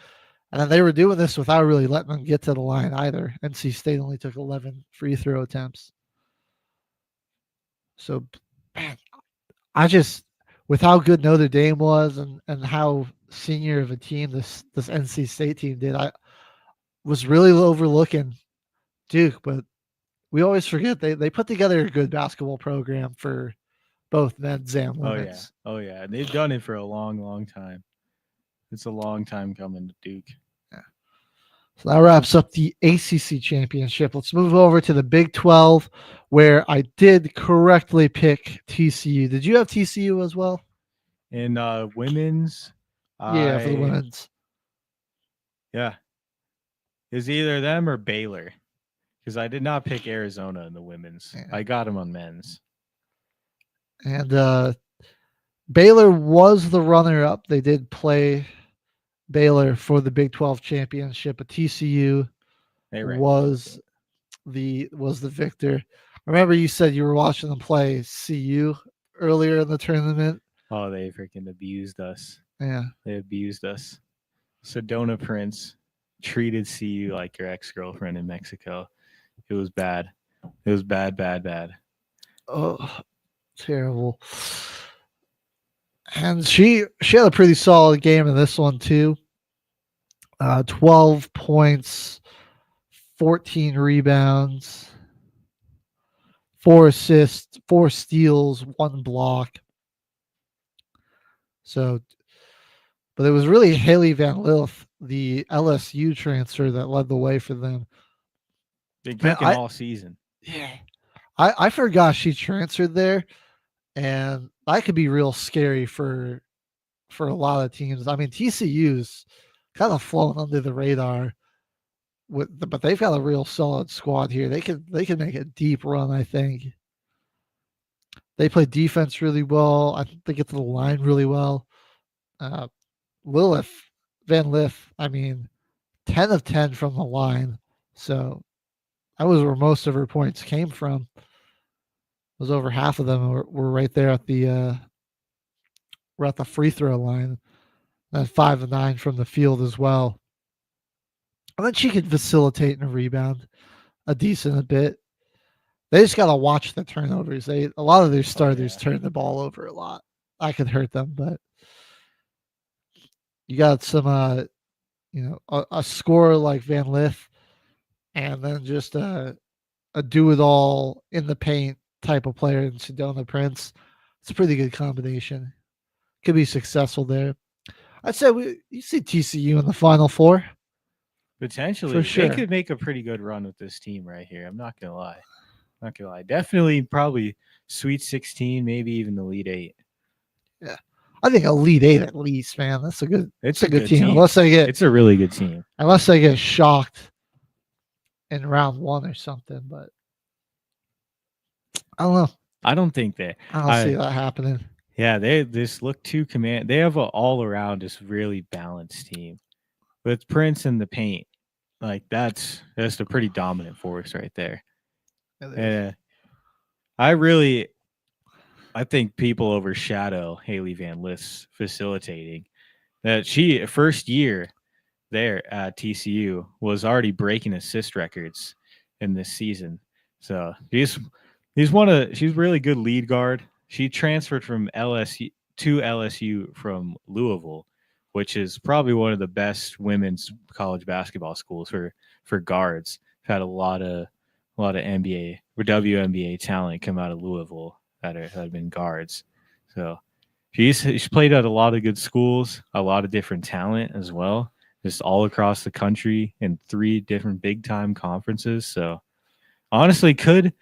And then they were doing this without really letting them get to the line either. NC State only took 11 free throw attempts. So, man, with how good Notre Dame was and how senior of a team this NC State team did, I was really overlooking Duke, but we always forget they put together a good basketball program for both men's and women's.
Oh yeah. They've done it for a long, long time. It's a long time coming to Duke.
Yeah. So that wraps up the ACC championship. Let's move over to the Big 12, where I did correctly pick TCU. Did you have TCU as well?
In women's?
Yeah, for the women's.
Yeah. It's either them or Baylor. Because I did not pick Arizona in the women's. Yeah. I got them on men's.
And Baylor was the runner-up. They did play Baylor for the Big 12 championship, but TCU was was the victor. I remember you said you were watching them play CU earlier in the tournament.
Oh, they freaking abused us.
Yeah.
They abused us. Sedona Prince treated CU like your ex-girlfriend in Mexico. It was bad. It was bad, bad, bad.
Oh, terrible. And she had a pretty solid game in this one too. 12 points, 14 rebounds, 4 assists, 4 steals, 1 block. So, but it was really Haley Van Lith, the LSU transfer, that led the way for them.
Been cooking all season.
Yeah. I forgot she transferred there, and that could be real scary for a lot of teams. I mean, TCU's kind of flown under the radar, but they've got a real solid squad here. They can make a deep run, I think. They play defense really well. I think they get to the line really well. Van Lith, I mean, 10 of 10 from the line. So that was where most of her points came from. It was over half of them were right there at the free throw line. And 5 of 9 from the field as well. And then she could facilitate and rebound a bit. They just got to watch the turnovers. A lot of their starters turn the ball over a lot. I could hurt them, but you got some, a scorer like Van Lith, and then just a do-it-all in the paint type of player in Sedona Prince. It's a pretty good combination. Could be successful there. I'd say you see TCU in the Final Four.
Potentially.
For sure.
They could make a pretty good run with this team right here. I'm not going to lie. Definitely probably Sweet 16, maybe even the Elite 8.
Yeah. I think Elite 8 at least, man. That's a good team.
team. It's a really good team.
Unless they get shocked in round 1 or something, but I don't know.
I don't think they.
I don't see that happening.
Yeah, they just look too They have an all-around just really balanced team. With Prince in the paint, like that's a pretty dominant force right there. Yeah, I think people overshadow Haley Van Lith's facilitating. That she first year there at TCU was already breaking assist records in this season. So she's really good lead guard. She transferred from LSU to LSU from Louisville, which is probably one of the best women's college basketball schools for guards. Had a lot of NBA or WNBA talent come out of Louisville that have been guards. So she's played at a lot of good schools, a lot of different talent as well, just all across the country in 3 different big time conferences. So honestly, could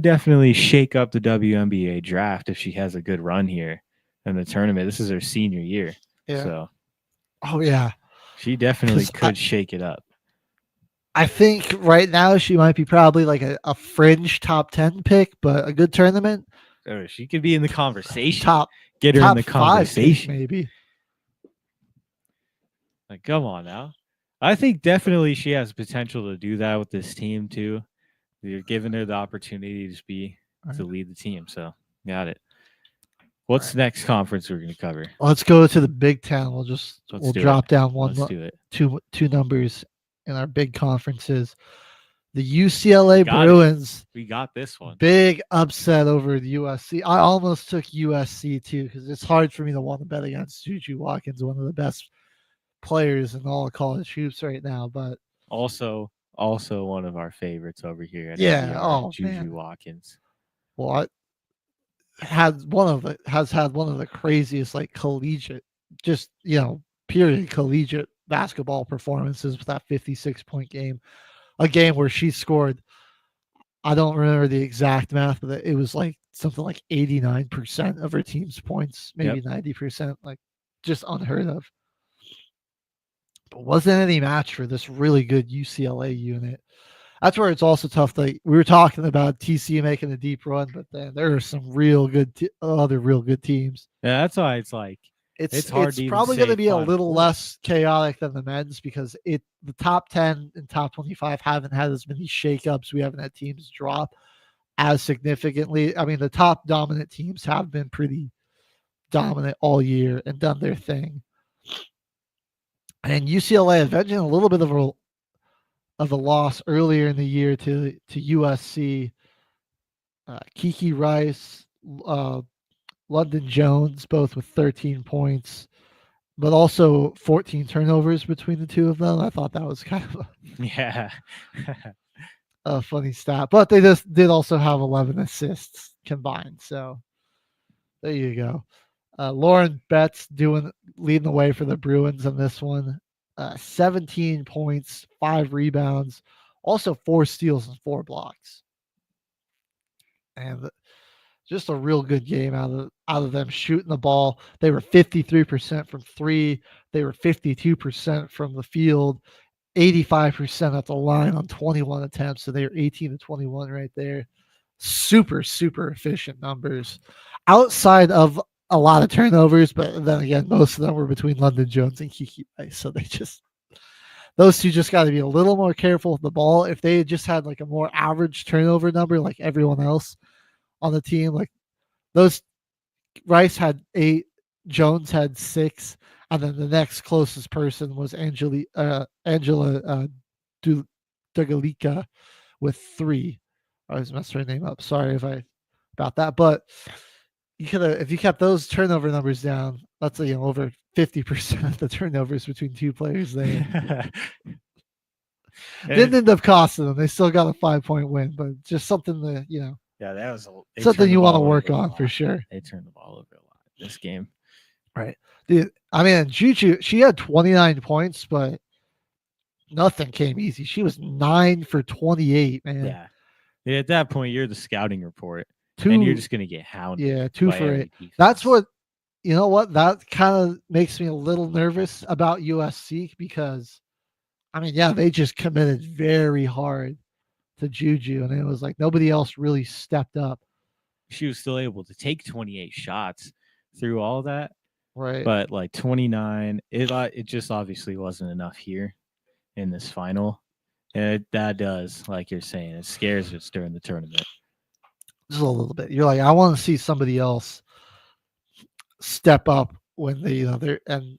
definitely shake up the WNBA draft if she has a good run here in the tournament. This is her senior year.
Yeah.
So
oh yeah,
she definitely could shake it up.
I think right now she might be probably like a fringe top 10 pick, but a good tournament.
Or she could be in the conversation.
Get
her in the conversation,
maybe.
Like, come on now. I think definitely she has potential to do that with this team too. You're giving her the opportunity to lead the team. So got it. What's the next conference we're going to cover?
Let's go to the Big Ten. We'll drop down two numbers in our big conferences. The UCLA Bruins.
We got this one.
Big upset over the USC. I almost took USC too because it's hard for me to want to bet against Juju Watkins, one of the best players in all of college hoops right now. But
also one of our favorites over here. Juju Watkins.
Well, has had one of the craziest collegiate, period collegiate basketball performances with that 56-point game. A game where she scored, I don't remember the exact math, but it was something like 89% of her team's points, maybe 90%, just unheard of. But wasn't any match for this really good UCLA unit. That's where it's also tough. We were talking about TCU making a deep run, but then there are some real good other real good teams.
Yeah, that's why it's
It's
hard to even
probably going to
say
be a
Final
little
Four.
less chaotic than the men's because the top 10 and top 25 haven't had as many shakeups. We haven't had teams drop as significantly. I mean, the top dominant teams have been pretty dominant all year and done their thing. And UCLA avenging a little bit of a loss earlier in the year to USC. Kiki Rice, London Jones, both with 13 points, but also 14 turnovers between the two of them. I thought that was kind of
Yeah.
a funny stat. But they just did also have 11 assists combined. So there you go. Lauren Betts leading the way for the Bruins on this one. 17 points, 5 rebounds, also 4 steals and 4 blocks. And just a real good game out of them shooting the ball. They were 53% from 3. They were 52% from the field, 85% at the line on 21 attempts. So they were 18 to 21 right there. Super, super efficient numbers outside of a lot of turnovers. But then again, most of them were between London Jones and Kiki Rice. So those two just got to be a little more careful with the ball. If they had just had like a more average turnover number like everyone else on the team, like those, Rice had 8, Jones had 6, and then the next closest person was Angela Dugalica with 3. I always messed her name up. Sorry about that, but you could have, if you kept those turnover numbers down, that's over 50% of the turnovers between two players there. Didn't end up costing them. They still got a 5-point win, but just something that
Yeah, that was
something you want to work on for sure.
They turned the ball over a lot this game.
Right. Dude, I mean, Juju, she had 29 points, but nothing came easy. She was 9 for 28, man.
Yeah. At that point, you're the scouting report.
2,
and you're just going to get hounded.
Yeah, 2
by
for
every
8.
defense.
That's what, that kind of makes me a little nervous about USC because, I mean, yeah, they just committed very hard to Juju, and it was like nobody else really stepped up.
She was still able to take 28 shots through all that.
Right.
But like 29, it just obviously wasn't enough here in this final. And that does, like you're saying, it scares us during the tournament.
Just a little bit. You're like, I want to see somebody else step up when they, and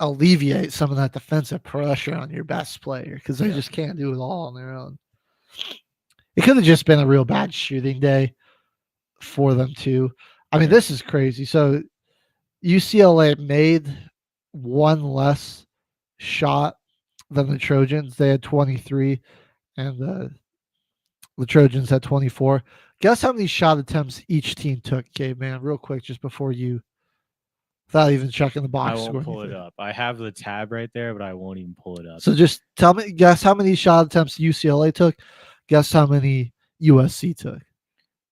alleviate some of that defensive pressure on your best player because they just can't do it all on their own. It could have just been a real bad shooting day for them too. I mean, this is crazy. So UCLA made 1 less shot than the Trojans. They had 23, and the Trojans had 24. Guess how many shot attempts each team took, Gabe, man, real quick, just before you, without even checking the box
I
score.
won't pull it up. I have the tab right there, but I won't even pull it up.
So just guess how many shot attempts UCLA took. Guess how many USC took.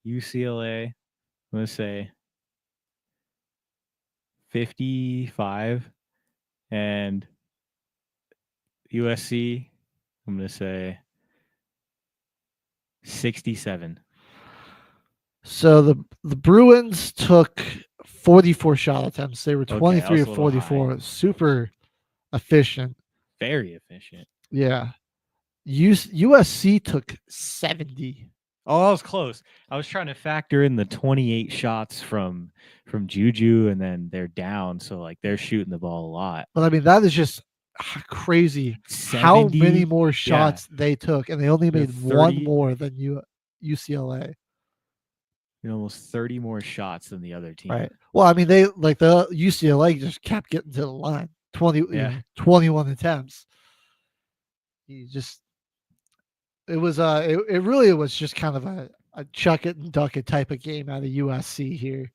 UCLA, I'm going to say 55, and USC, I'm going to say 67.
So the Bruins took 44 shot attempts. They were 23 of 44. Super efficient.
Very efficient.
Yeah. USC took 70.
Oh, that was close. I was trying to factor in the 28 shots from Juju, and then they're down, so like they're shooting the ball a lot.
But I mean, that is just crazy.
70?
How many more shots they took, and they only made
30?
1 more than UCLA.
Almost 30 more shots than the other team.
Right. Well, I mean, they like the UCLA just kept getting to the line. 21 attempts. It really was just kind of a chuck it and duck it type of game out of USC here.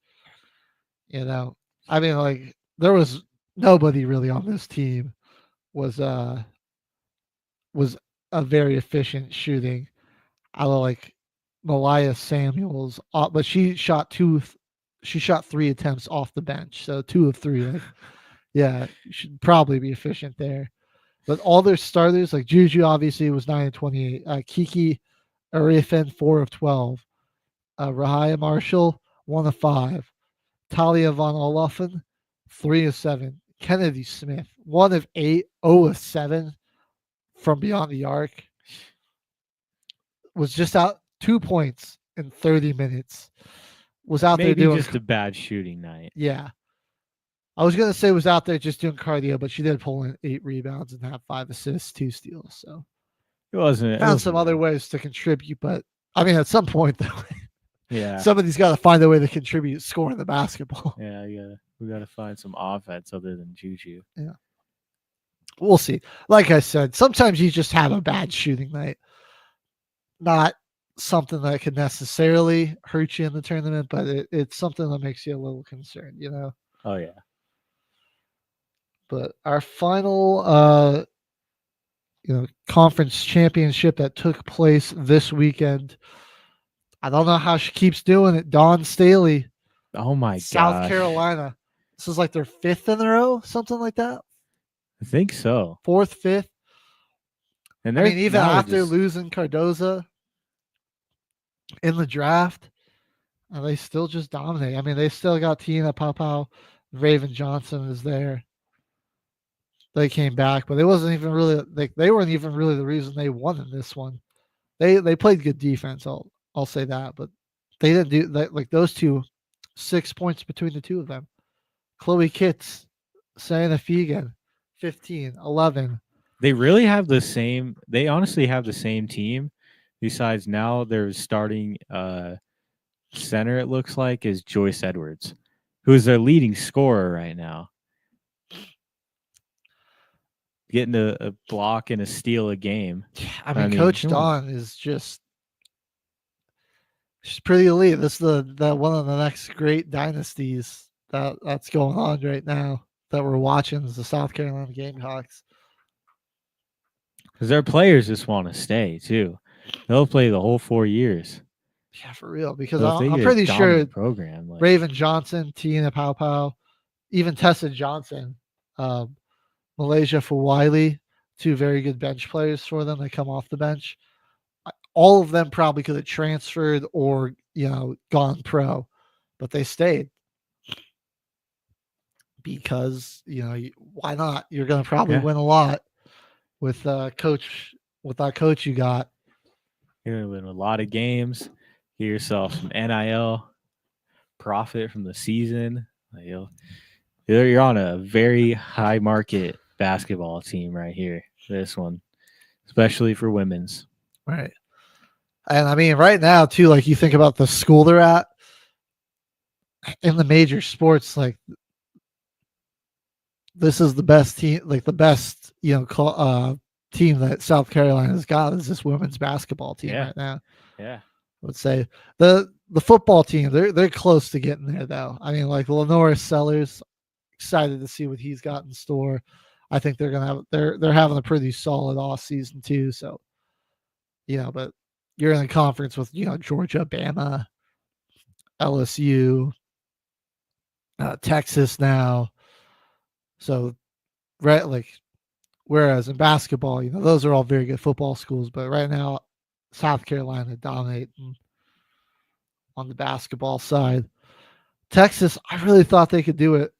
I mean, like there was nobody really on this team was a very efficient shooting. Out of like Malaya Samuels, but she shot 3 attempts off the bench, so 2 of 3. Like, yeah, should probably be efficient there. But all their starters, like Juju, obviously was 9 of 28. Kiki Arifin, 4 of 12. Rahaya Marshall, 1 of 5. Talia Von Olofsen, 3 of 7. Kennedy Smith, 1 of 8, 0 of 7 from beyond the arc. Was just out 2 points in 30 minutes. Was out
Maybe
there doing
just a bad shooting night.
Yeah. I was gonna say was out there just doing cardio, but she did pull in 8 rebounds and have 5 assists, 2 steals. So
It wasn't.
found some other ways to contribute, but I mean, at some point, though,
Yeah.
somebody's got to find a way to contribute scoring the basketball.
Yeah, we gotta find some offense other than Juju.
Yeah. We'll see. Like I said, sometimes you just have a bad shooting night. Not something that could necessarily hurt you in the tournament, but it's something that makes you a little concerned, you know?
Oh yeah.
But our final conference championship that took place this weekend. I don't know how she keeps doing it. Dawn Staley.
Oh my god.
South Carolina. This is like their 5th in a row, something like that.
I think so.
4th, 5th.
And
I
they're
mean, even
now
after
just-
losing Cardoza in the draft, they still just dominate. I mean, they still got Tina Papau. Raven Johnson is there. They came back, but it wasn't even really they weren't even really the reason they won in this one. They played good defense. I'll say that, but they didn't do that. Like those two, 6 points between the two of them. Chloe Kitts, Santa Fegan, 15, 11.
They really have the same. They honestly have the same team. Besides, now they're starting center. It looks like is Joyce Edwards, who is their leading scorer right now, getting a block and a steal a game.
I mean Coach
come on.
Dawn is just she's pretty elite. This is the one of the next great dynasties that's going on right now that we're watching is the South Carolina Gamecocks.
Because their players just want to stay too. They'll play the whole 4 years.
Yeah, for real. Because
So if they
I'm
get a
pretty sure
dominant program. Like,
Raven Johnson, Tina Papau, even Tessa Johnson, Malaysia Fawiley, 2 very good bench players for them. They come off the bench. All of them probably could have transferred or gone pro, but they stayed because why not? You're going to probably win a lot with that coach you got.
you're gonna win a lot of games. Get yourself some NIL profit from the season. Like, you're on a very high market basketball team right here. This one, especially for women's.
Right. And I mean, right now too, like you think about the school they're at in the major sports, like this is the best team, like the best, team that South Carolina's got is this women's basketball team right now.
Yeah.
I would say the football team, they're close to getting there though. I mean, like Lenora Sellers, excited to see what he's got in store. I think they're having a pretty solid off season too. So, but you're in a conference with Georgia, Bama, LSU, Texas now. So, right, like whereas in basketball, those are all very good football schools, but right now South Carolina dominating on the basketball side. Texas, I really thought they could do it.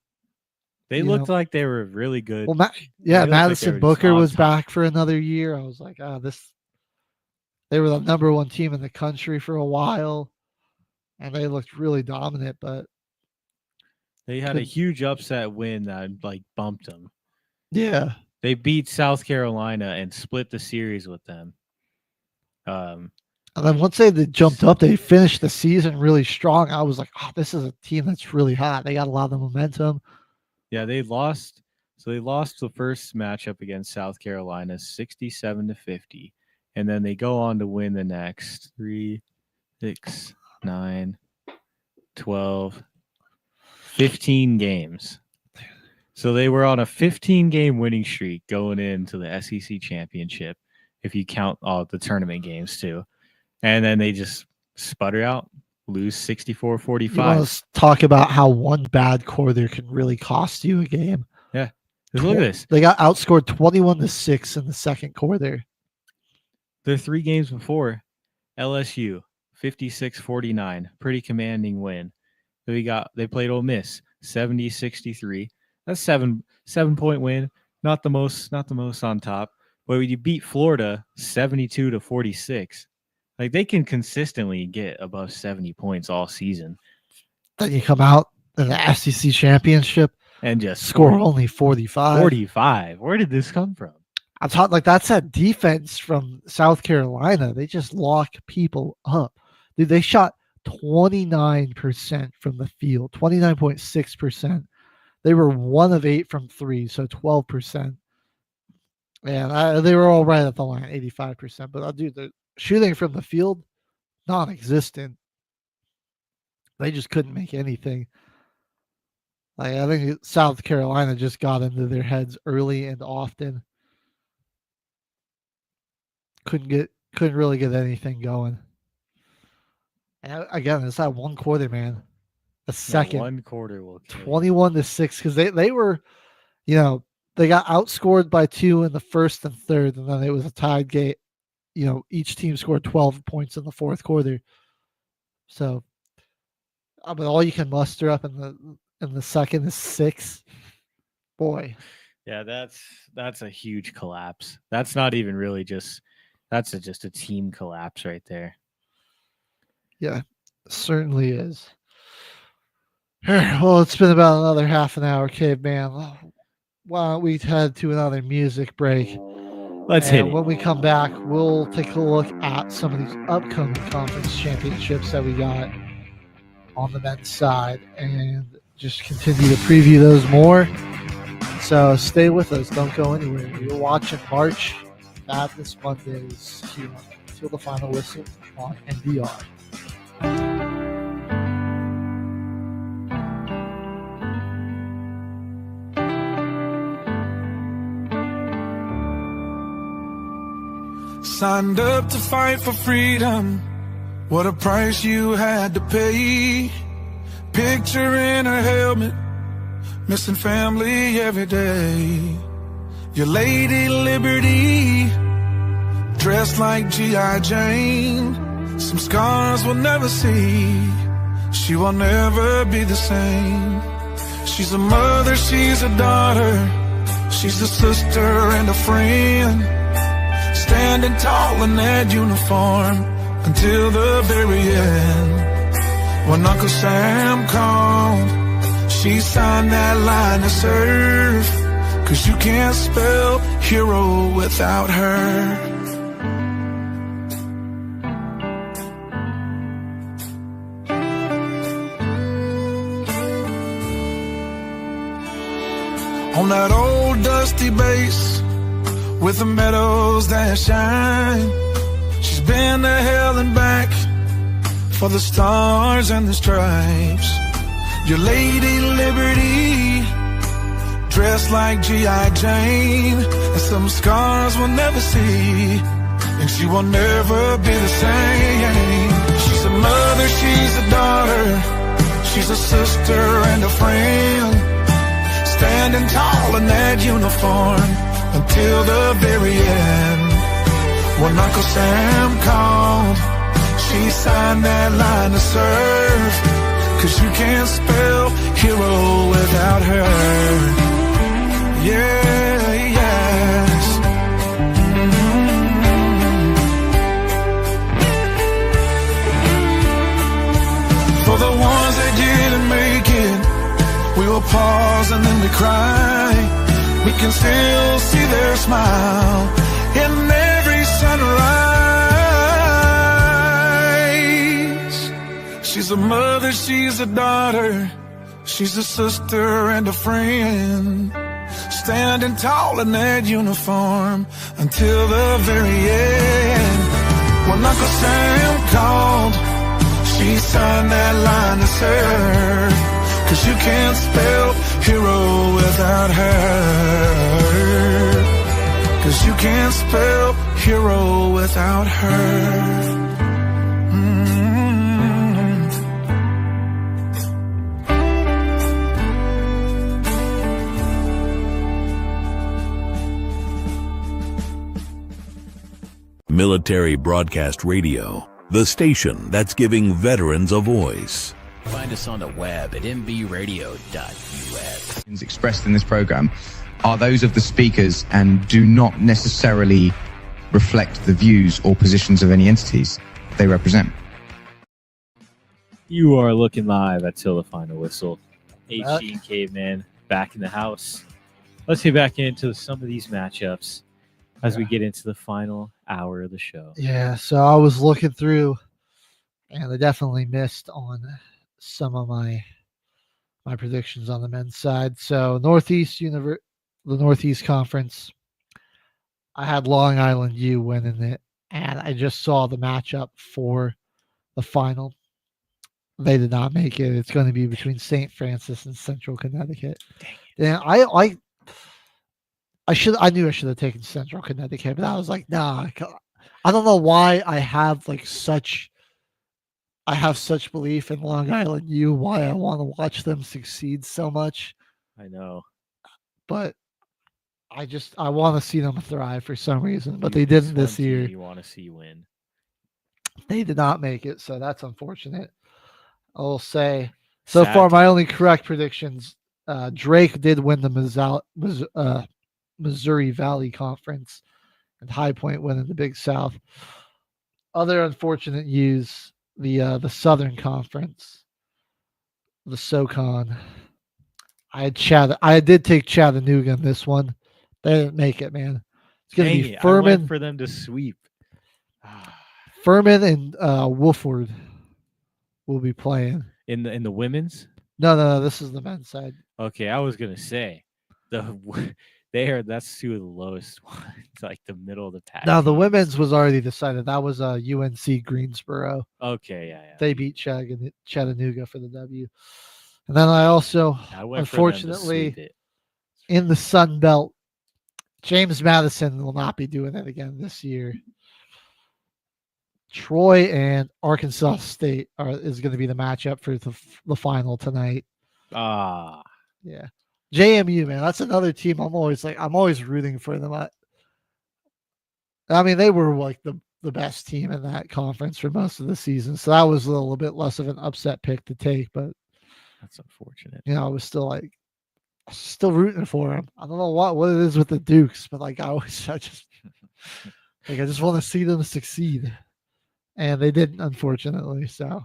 They looked like they were really good.
Well,
They looked like they
Madison
were just
Booker
on
was
top.
back for another year. I was like, they were the number 1 team in the country for a while, and they looked really dominant. But
They had a huge upset win that like bumped them.
yeah,
They beat South Carolina and split the series with them.
and then once they jumped up, they finished the season really strong. I was like, oh, this is a team that's really hot. They got a lot of momentum.
Yeah, they lost. So they lost the first matchup against South Carolina 67-50. And then they go on to win the next 3, 6, 9, 12, 15 games. So they were on a 15-game winning streak going into the SEC championship, if you count all the tournament games too. And then they just sputter out, lose 64-45.
You want to talk about how one bad quarter can really cost you a game?
Yeah. Just look at this.
They got outscored 21-6 in the second quarter.
Their 3 games before, LSU 56-49, pretty commanding win. They played Ole Miss 70-63. That's 7-point win. Not the most on top. But when you beat Florida 72-46, like they can consistently get above 70 points all season.
Then you come out in the SEC championship
and just
score only 45.
45. Where did this come from?
I'm talking like that's that defense from South Carolina. They just lock people up. Dude, they shot 29% from the field, 29.6%. They were 1 of 8 from 3, so 12%. And they were all right at the line, 85%. But dude, the shooting from the field, non-existent. They just couldn't make anything. Like I think South Carolina just got into their heads early and often. Couldn't really get anything going. And again, it's that one quarter, man. A second.
One quarter will
21-6 because they were, they got outscored by 2 in the first and third, and then it was a tied game. Each team scored 12 points in the fourth quarter. So, all you can muster up in the second is 6. Boy.
Yeah, that's a huge collapse. That's not even really just a team collapse right there.
Yeah, certainly is. Well, it's been about another half an hour, Caveman. Why don't we head to another music break?
Let's hit it.
When we come back, we'll take a look at some of these upcoming conference championships that we got on the men's side and just continue to preview those more. So stay with us. Don't go anywhere. You're watching March Madness Mondays here until the final whistle on NBR.
Signed up to fight for freedom. What a price you had to pay. Picture in a helmet, missing family every day. Your Lady Liberty, dressed like G.I. Jane. Some scars we'll never see. She will never be the same. She's a mother, she's a daughter. She's a sister and a friend. Standing tall in that uniform until the very end. When Uncle Sam called, she signed that line to serve. 'Cause you can't spell hero without her. On that old dusty base with the meadows that shine, she's been to hell and back for the stars and the stripes. Your Lady Liberty, dressed like G.I. Jane, and some scars we'll never see, and she will never be the same. She's a mother, she's a daughter, she's a sister and a friend. Standing tall in that uniform until the very end. When Uncle Sam called, she signed that line to serve. 'Cause you can't spell hero without her. Yeah, yes. For the ones that didn't make it, we will pause and then we cry. We can still see their smile in every sunrise. She's a mother, she's a daughter, she's a sister and a friend. Standing tall in that uniform until the very end. When Uncle Sam called, she signed that line to serve. 'Cause you can't spell hero without her. 'Cause you can't spell hero without her.
Military Broadcast Radio, the station that's giving veterans a voice.
Find us on the web at mbradio.us.
Expressed in this program are those of the speakers and do not necessarily reflect the views or positions of any entities they represent.
You are looking live at Till the Final Whistle. HG and Caveman back in the house. Let's get back into some of these matchups as we get into the final hour of the show.
Yeah, so I was looking through, and I definitely missed on some of my predictions on the men's side. So the Northeast Conference, I had Long Island U winning it, and I just saw the matchup for the final. They did not make it. It's going to be between St. Francis and Central Connecticut. And I knew I should have taken Central Connecticut, but I was like, nah. I don't know why I have such belief in Long Island U, why I want to watch them succeed so much.
I know.
But I want to see them thrive for some reason, but they didn't this year.
You want to see win.
They did not make it, so that's unfortunate. I will say, so far, my only correct predictions, Drake did win the Missouri Valley Conference, and High Point winning the Big South. Other unfortunate U's, the Southern Conference, the SoCon. I did take Chattanooga in this one. They didn't make it, man. It's going to be Furman.
I went for them to sweep.
Furman and Wolford will be playing
in the women's.
No, this is the men's side.
Okay, I was gonna say that's two of the lowest ones, like the middle of the pack.
Now the women's was already decided. That was UNC Greensboro.
Okay, yeah.
They beat Chattanooga for the W. And then I also, unfortunately, in the Sun Belt, James Madison will not be doing it again this year. Troy and Arkansas State is going to be the matchup for the final tonight.
Yeah.
JMU, man, that's another team I'm always rooting for them. I mean, they were like the best team in that conference for most of the season, so that was a little bit less of an upset pick to take, but
that's unfortunate.
I was still rooting for them. I don't know what it is with the Dukes, but I just want to see them succeed. And they didn't, unfortunately. So,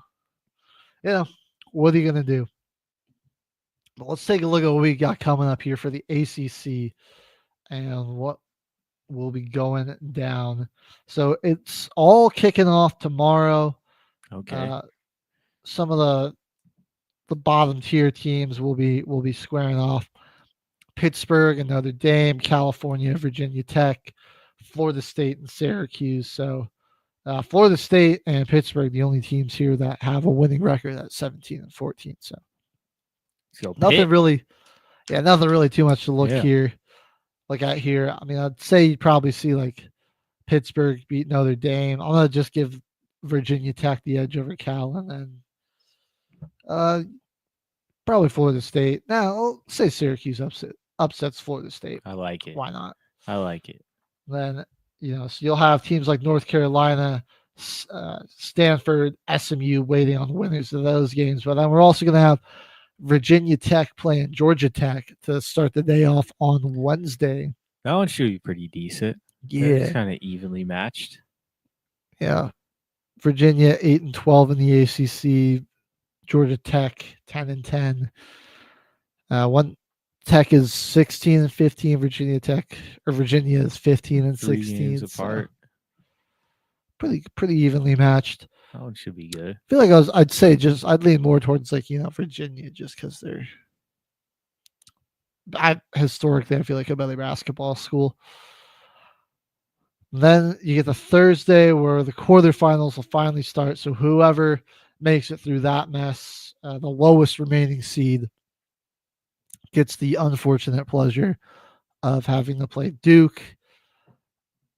what are you going to do? But let's take a look at what we got coming up here for the ACC and what will be going down. So it's all kicking off tomorrow.
Okay.
Some of the bottom tier teams will be squaring off. Pittsburgh and Notre Dame, California, Virginia Tech, Florida State, and Syracuse. So Florida State and Pittsburgh, the only teams here that have a winning record at 17-14. So nothing really too much to look at here. I mean, I'd say you'd probably see Pittsburgh beat Notre Dame. I'm gonna just give Virginia Tech the edge over Cal, and then probably Florida State. Now I'll say Syracuse upsets Florida State.
I like it.
Why not?
I like it.
Then so you'll have teams like North Carolina, Stanford, SMU waiting on the winners of those games. But then we're also going to have Virginia Tech playing Georgia Tech to start the day off on Wednesday.
That one should be pretty decent.
Yeah,
it's kind of evenly matched.
Yeah, Virginia 8-12 in the ACC. Georgia Tech 10-10. One Tech is 16-15. Virginia is 15-16.
3 games apart.
Pretty evenly matched.
That one should be good.
I feel like I'd lean more towards Virginia just because historically I feel like a better basketball school. Then you get the Thursday where the quarterfinals will finally start. So whoever makes it through that mess, the lowest remaining seed gets the unfortunate pleasure of having to play Duke.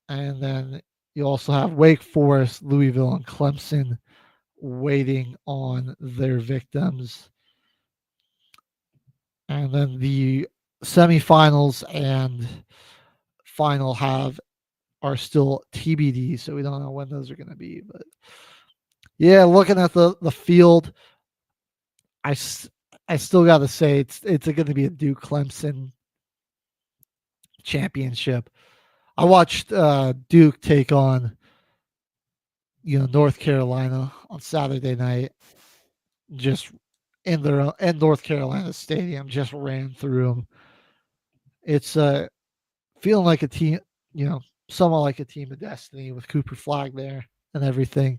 And then you also have Wake Forest, Louisville, and Clemson waiting on their victims. And then the semifinals and final are still TBD, so we don't know when those are going to be. But yeah, looking at the field, I still got to say it's going to be a Duke Clemson championship. I watched Duke take on North Carolina on Saturday night, just in North Carolina Stadium, just ran through them. It's feeling like a team, somewhat like a team of destiny with Cooper Flagg there and everything.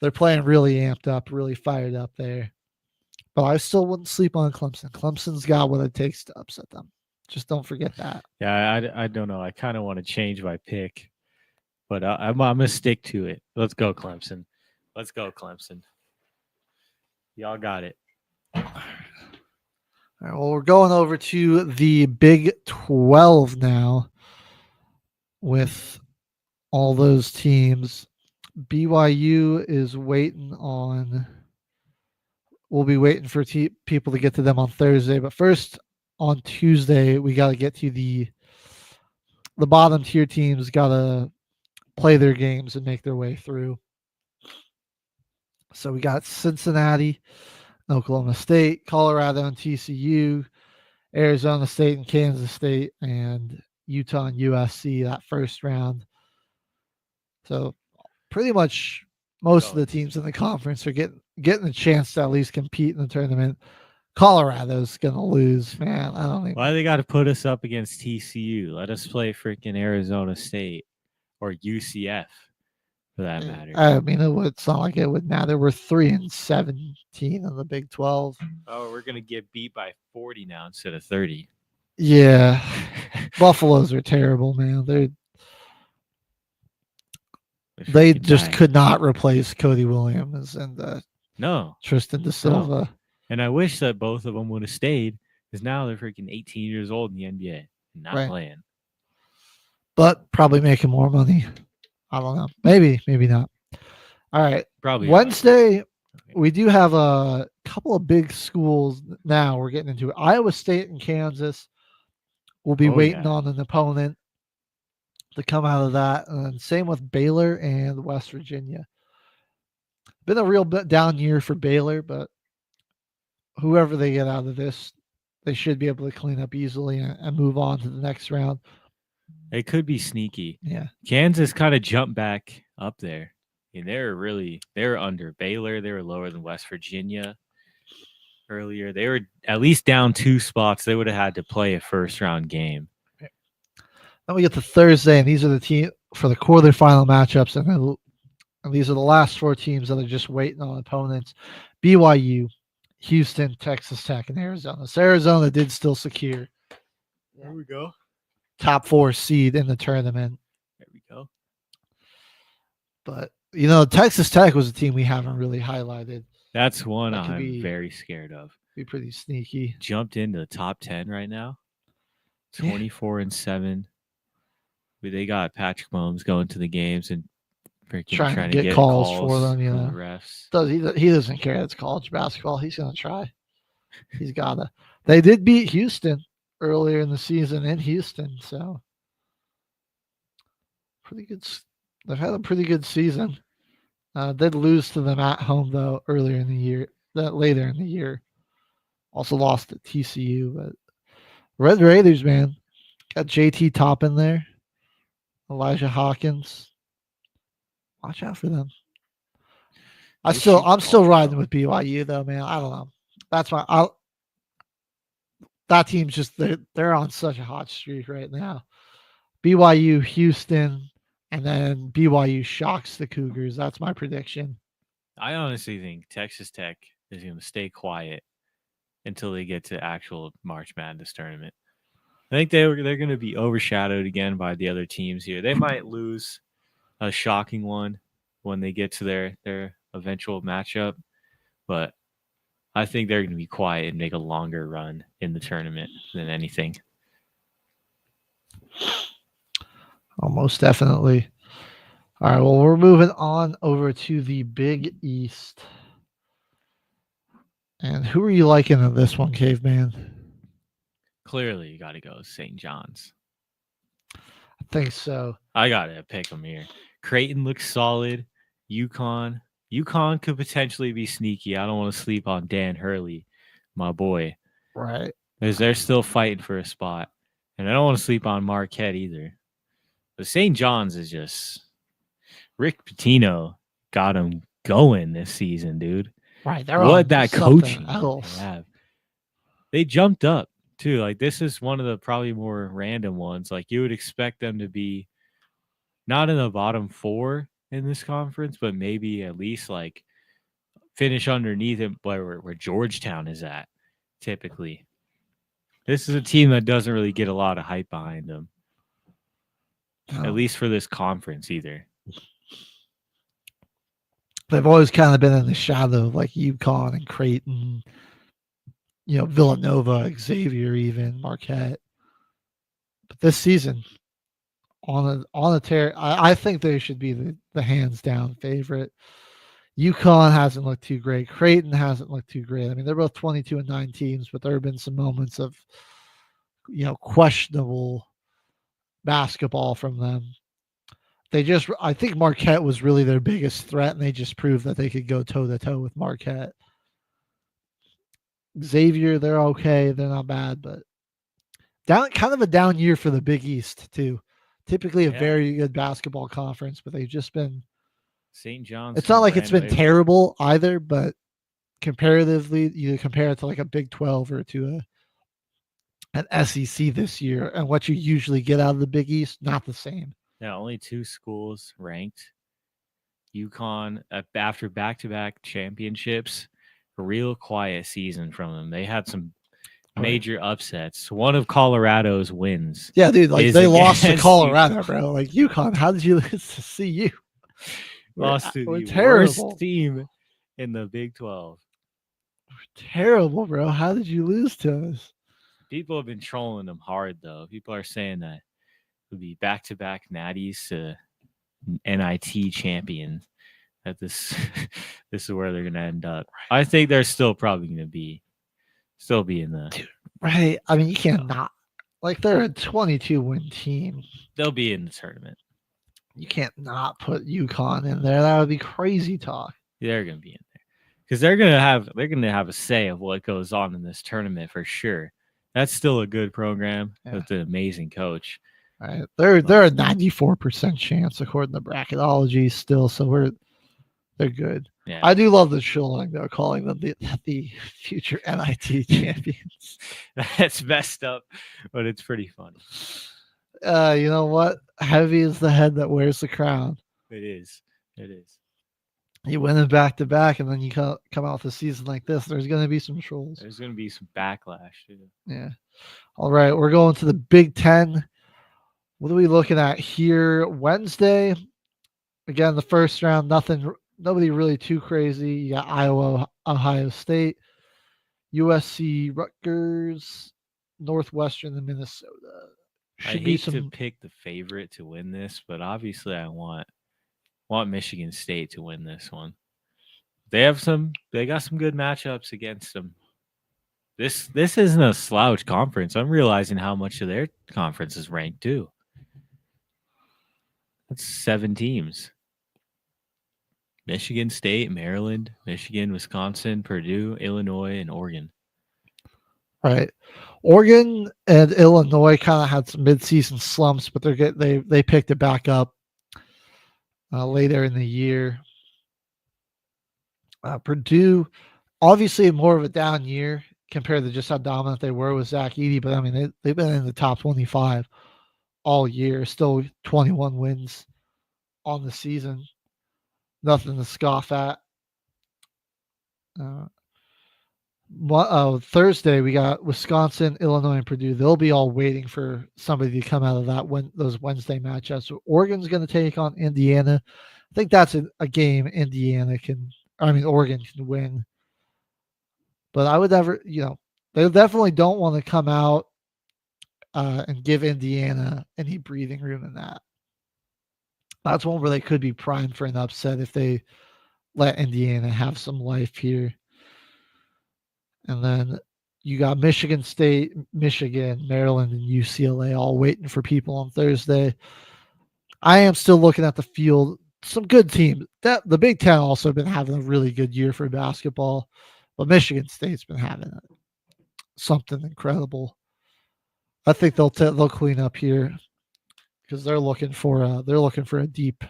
They're playing really amped up, really fired up there. But I still wouldn't sleep on Clemson. Clemson's got what it takes to upset them. Just don't forget that.
Yeah, I don't know. I kind of want to change my pick, but I'm going to stick to it. Let's go, Clemson. Let's go, Clemson. Y'all got it.
All right, well, we're going over to the Big 12 now with all those teams. BYU is waiting on. We'll be waiting for people to get to them on Thursday, but first on Tuesday we got to get to the bottom tier teams. Got to play their games and make their way through. So we got Cincinnati, Oklahoma State, Colorado and TCU, Arizona State and Kansas State, and Utah and USC that first round. So pretty much most of the teams in the conference are getting a chance to at least compete in the tournament. Colorado's gonna lose, man. I don't think.
Why they got to put us up against TCU? Let us play freaking Arizona State or UCF for that matter.
I mean, it's not like it would matter. We're 3-17 in the Big 12.
Oh, we're gonna get beat by 40 now instead of 30.
Yeah, Buffaloes are terrible, man. They just could not replace Cody Williams and Tristan Da Silva.
No. And I wish that both of them would have stayed, because now they're freaking 18 years old in the NBA and not playing.
But probably making more money. I don't know. Maybe not. All right.
Probably
Wednesday, we do have a couple of big schools now we're getting into. Iowa State and Kansas. We'll be waiting on an opponent to come out of that. And same with Baylor and West Virginia. Been a real bit down year for Baylor, but whoever they get out of this, they should be able to clean up easily and move on to the next round.
It could be sneaky.
Yeah.
Kansas kind of jumped back up there. And they were under Baylor. They were lower than West Virginia earlier. They were at least down 2 spots. They would have had to play a first round game.
Then we get to Thursday, and these are the team for the quarterfinal matchups. And these are the last 4 teams that are just waiting on opponents. BYU, Houston, Texas Tech, and Arizona. So Arizona did still secure.
There we go.
Top 4 seed in the tournament.
There we go.
But, Texas Tech was a team we haven't really highlighted.
That's one I'm very scared of.
Be pretty sneaky.
Jumped into the top 10 right now. 24-7. They got Patrick Mahomes going to the games and freaking trying to get calls
for them.
The refs.
He doesn't care. It's college basketball. He's gonna try. He's gotta. They did beat Houston earlier in the season in Houston, so pretty good. They've had a pretty good season. Did lose to them at home though earlier in the year. Later in the year, also lost to TCU. But Red Raiders, man, got JT Top in there. Elijah Hawkins. Watch out for them. I'm still riding with BYU though, man. I don't know. That's why that team's just they're on such a hot streak right now. BYU, Houston, and then BYU shocks the Cougars. That's my prediction.
I honestly think Texas Tech is going to stay quiet until they get to actual March Madness tournament. I think they're going to be overshadowed again by the other teams here. They might lose a shocking one when they get to their eventual matchup, but I think they're going to be quiet and make a longer run in the tournament than anything.
Oh, most definitely. All right, well, we're moving on over to the Big East. And who are you liking in this one, Caveman?
Clearly, you got to go St. John's.
I think so.
I got to pick them here. Creighton looks solid. UConn, UConn could potentially be sneaky. I don't want to sleep on Dan Hurley, my boy.
Right.
Because they're still fighting for a spot. And I don't want to sleep on Marquette either. But St. John's is just Rick Pitino got him going this season, dude.
Right. They're
what
on
that
something
coaching
else.
they have. They jumped up too. Like this is one of the probably more random ones. Like you would expect them to be not in the bottom 4 in this conference, but maybe at least like finish underneath it where Georgetown is at typically. This is a team that doesn't really get a lot of hype behind them. At least for this conference either.
They've always kind of been in the shadow of like UConn and Creighton, Villanova, Xavier, even Marquette. But this season, on a tear, I think they should be the hands down favorite. UConn hasn't looked too great. Creighton hasn't looked too great. I mean, they're both 22-9 teams, but there have been some moments of, questionable basketball from them. I think Marquette was really their biggest threat, and they just proved that they could go toe-to-toe with Marquette. Xavier, they're okay. They're not bad, but kind of a down year for the Big East, too. Typically a very good basketball conference, but they've just been
St. John's.
It's not like it's been terrible either, but comparatively, you compare it to like a Big 12 or to an SEC this year, and what you usually get out of the Big East, not the same.
Yeah, only 2 schools ranked. UConn, after back-to-back championships, a real quiet season from them. They had some major upsets. One of Colorado's wins.
Yeah, dude, like they lost to Colorado, bro. Like UConn, how did you lose to CU?
Lost to the
terrible
worst team in the Big 12.
We're terrible, bro. How did you lose to us?
People have been trolling them hard, though. People are saying that it would be back-to-back natties to NIT champion. That this is where they're going to end up. I think they're still probably going to be in the
Dude, right. I mean, you can't not like they're a 22-win team.
They'll be in the tournament.
You can't not put UConn in there. That would be crazy talk.
They're going to be in there because they're going to have a say of what goes on in this tournament for sure. That's still a good program with an amazing coach.
Right. They're a 94% chance according to bracketology still, so they're good.
Yeah.
I do love the shilling though, calling them the future NIT champions.
That's messed up, but it's pretty funny.
You know what? Heavy is the head that wears the crown.
It is.
You win it back to back, and then you come out with a season like this. There's going to be some trolls.
There's going to be some backlash too.
Yeah. All right, we're going to the Big Ten. What are we looking at here? Wednesday, again, the first round. Nobody really too crazy. You got Iowa, Ohio State, USC, Rutgers, Northwestern, and Minnesota.
I hate to pick the favorite to win this, but obviously I want Michigan State to win this one. They got some good matchups against them. This isn't a slouch conference. I'm realizing how much of their conference is ranked too. That's 7 teams. Michigan State, Maryland, Michigan, Wisconsin, Purdue, Illinois, and Oregon.
Right. Oregon and Illinois kind of had some midseason slumps, but they picked it back up later in the year. Purdue, obviously more of a down year compared to just how dominant they were with Zach Edey, but I mean they've been in the top 25 all year, still 21 wins on the season. Nothing to scoff at. Thursday we got Wisconsin, Illinois, and Purdue. They'll be all waiting for somebody to come out of those Wednesday matchups. So Oregon's going to take on Indiana. I think that's a game Oregon can win. But I would never, they definitely don't want to come out and give Indiana any breathing room in that. That's one where they could be primed for an upset if they let Indiana have some life here. And then you got Michigan State, Michigan, Maryland, and UCLA all waiting for people on Thursday. I am still looking at the field some good teams. That the Big Ten also been having a really good year for basketball, but Michigan State's been having something incredible. I think they'll clean up here because they're looking for a deep